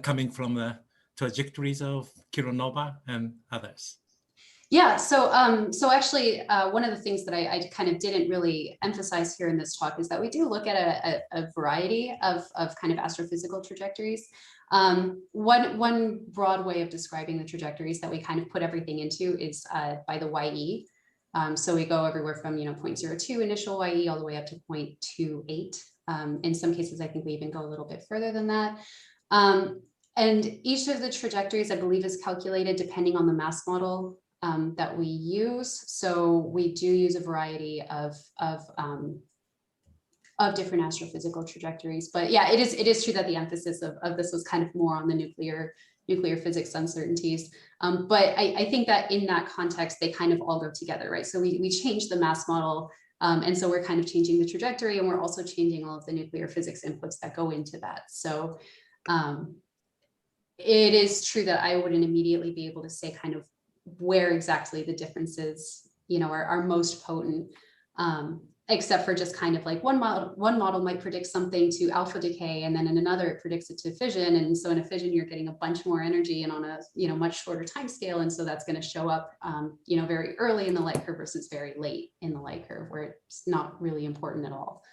coming from the trajectories of kilonova and others? Yeah, so actually, one of the things that I kind of didn't really emphasize here in this talk is that we do look at a variety of kind of astrophysical trajectories. One broad way of describing the trajectories that we kind of put everything into is by the YE. So we go everywhere from 0.02 initial YE all the way up to 0.28. In some cases, I think we even go a little bit further than that. And each of the trajectories, I believe, is calculated depending on the mass model that we use. So we do use a variety of different astrophysical trajectories. But yeah, it is true that the emphasis of this was kind of more on the nuclear physics uncertainties. But I think that in that context, they kind of all go together, right? So we changed the mass model. And so we're kind of changing the trajectory, and we're also changing all of the nuclear physics inputs that go into that. So it is true that I wouldn't immediately be able to say kind of where exactly the differences, are most potent, except for just kind of like one model might predict something to alpha decay, and then in another it predicts it to fission. And so in a fission, you're getting a bunch more energy and on a much shorter time scale. And so that's going to show up, very early in the light curve versus very late in the light curve, where it's not really important at all.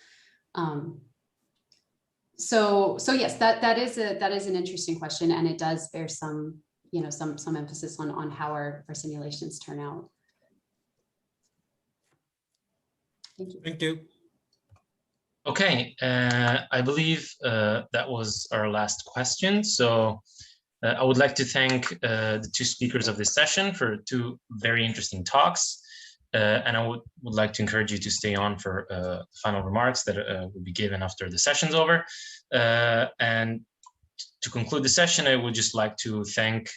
So yes, that is an interesting question, and it does bear some emphasis on how our simulations turn out. Thank you. Thank you. Okay, I believe that was our last question. So I would like to thank the two speakers of this session for two very interesting talks. And I would like to encourage you to stay on for final remarks that will be given after the session's over. And to conclude the session, I would just like to thank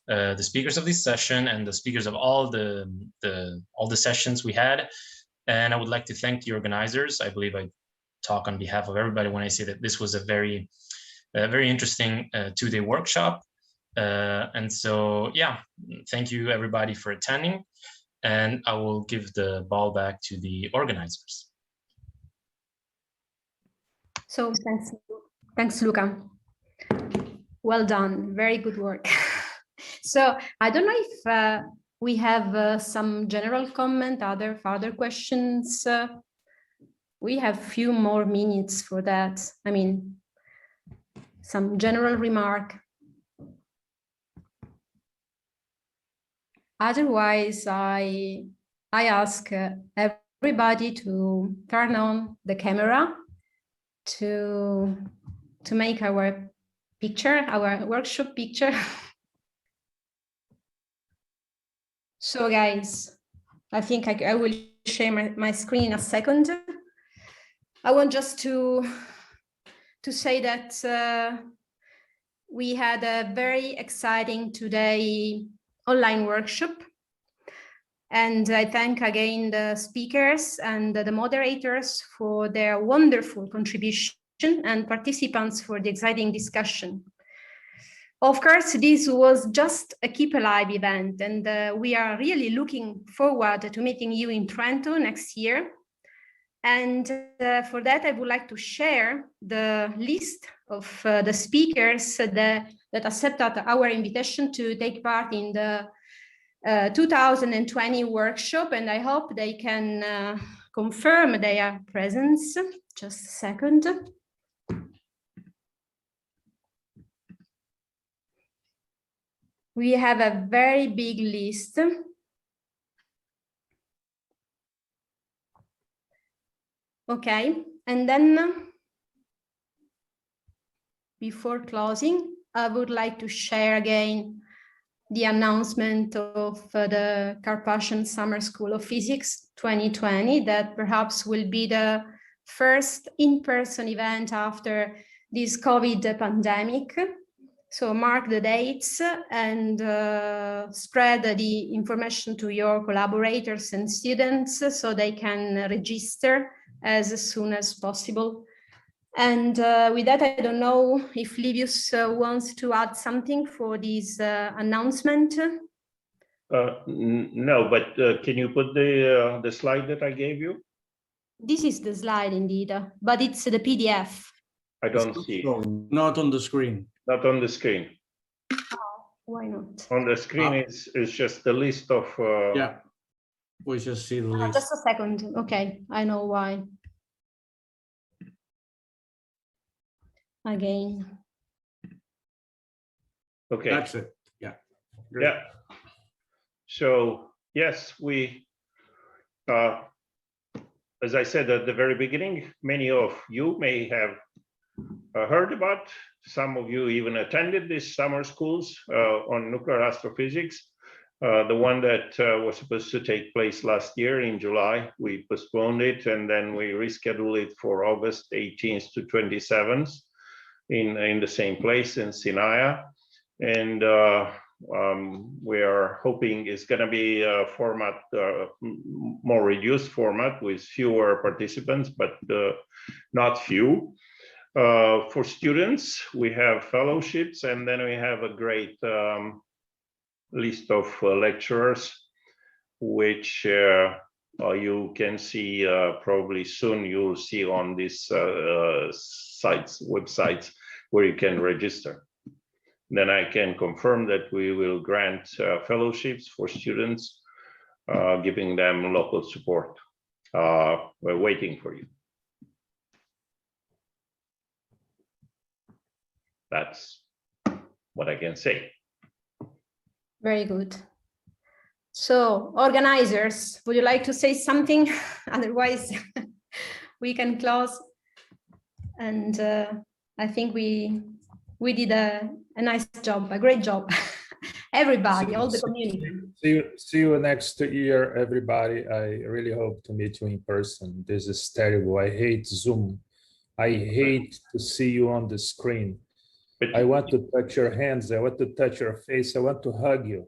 the speakers of this session and the speakers of all the sessions we had. And I would like to thank the organizers. I believe I talk on behalf of everybody when I say that this was a very interesting two-day workshop. And so, yeah, thank you everybody for attending. And I will give the ball back to the organizers. So thanks, Luca. Well done, very good work. So I don't know if we have some general comment, other further questions. We have a few more minutes for that. I mean, some general remark. Otherwise, I ask everybody to turn on the camera to make our picture, our workshop picture. So guys, I think I will share my screen in a second. I want just to say that we had a very exciting today online workshop. And I thank again the speakers and the moderators for their wonderful contribution and participants for the exciting discussion. Of course, this was just a Keep Alive event, and we are really looking forward to meeting you in Trento next year. And for that, I would like to share the list of the speakers that accepted our invitation to take part in the 2020 workshop, and I hope they can confirm their presence. Just a second. We have a very big list. Okay, and then before closing, I would like to share again the announcement of the Carpathian Summer School of Physics 2020, that perhaps will be the first in-person event after this COVID pandemic. So mark the dates and spread the information to your collaborators and students so they can register as soon as possible. And with that, I don't know if Livius wants to add something for this announcement. No, but can you put the slide that I gave you? This is the slide indeed, but it's the PDF. I don't see it. Not on the screen. Not on the screen. Why not? On the screen is just the list of. Yeah, we just see the list. Just a second. Okay, I know why. Again. Okay. That's it. Yeah. Great. Yeah. So yes, we. As I said at the very beginning, many of you may have heard about. Some of you even attended these summer schools on nuclear astrophysics. The one that was supposed to take place last year in July, we postponed it, and then we rescheduled it for August 18th to 27th in the same place in Sinaia. And we are hoping it's going to be a format, more reduced format with fewer participants, but not few. For students, we have fellowships, and then we have a great list of lecturers, which you can see probably soon. You'll see on these websites where you can register. Then I can confirm that we will grant fellowships for students, giving them local support. We're waiting for you. That's what I can say. Very good. So, organizers, would you like to say something? Otherwise, we can close. And I think we did a nice job, a great job. Everybody, all the community. See you next year, everybody. I really hope to meet you in person. This is terrible. I hate Zoom. I hate to see you on the screen. I want to touch your hands. I want to touch your face. I want to hug you.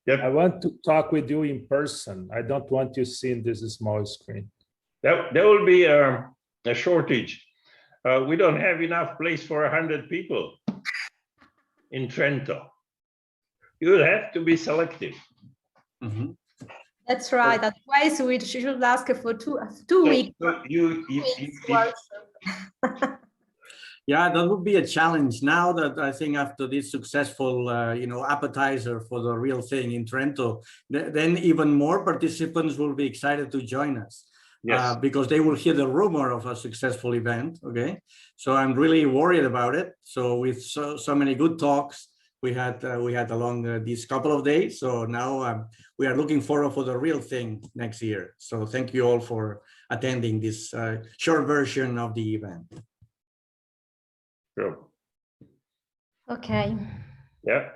Yep. I want to talk with you in person. I don't want you seeing this small screen. There will be a shortage. We don't have enough place for 100 people in Trento. You will have to be selective. Mm-hmm. That's right. Otherwise, we should ask for two weeks. Yeah, that would be a challenge. Now that I think after this successful, appetizer for the real thing in Trento, then even more participants will be excited to join us. Yes. Because they will hear the rumor of a successful event. Okay, so I'm really worried about it. So with so many good talks we had along these couple of days. So now we are looking forward for the real thing next year. So thank you all for attending this short version of the event. Sure. Okay. Yeah.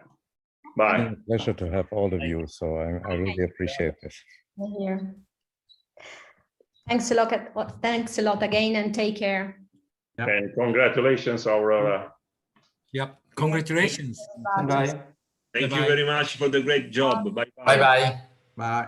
Bye. It's a pleasure to have all of you. So I really appreciate this. Here. Thanks a lot again, and take care. Yep. And congratulations, Aurora. Yep. Congratulations. Bye. Thank you very much for the great job. Bye-bye. Bye-bye. Bye.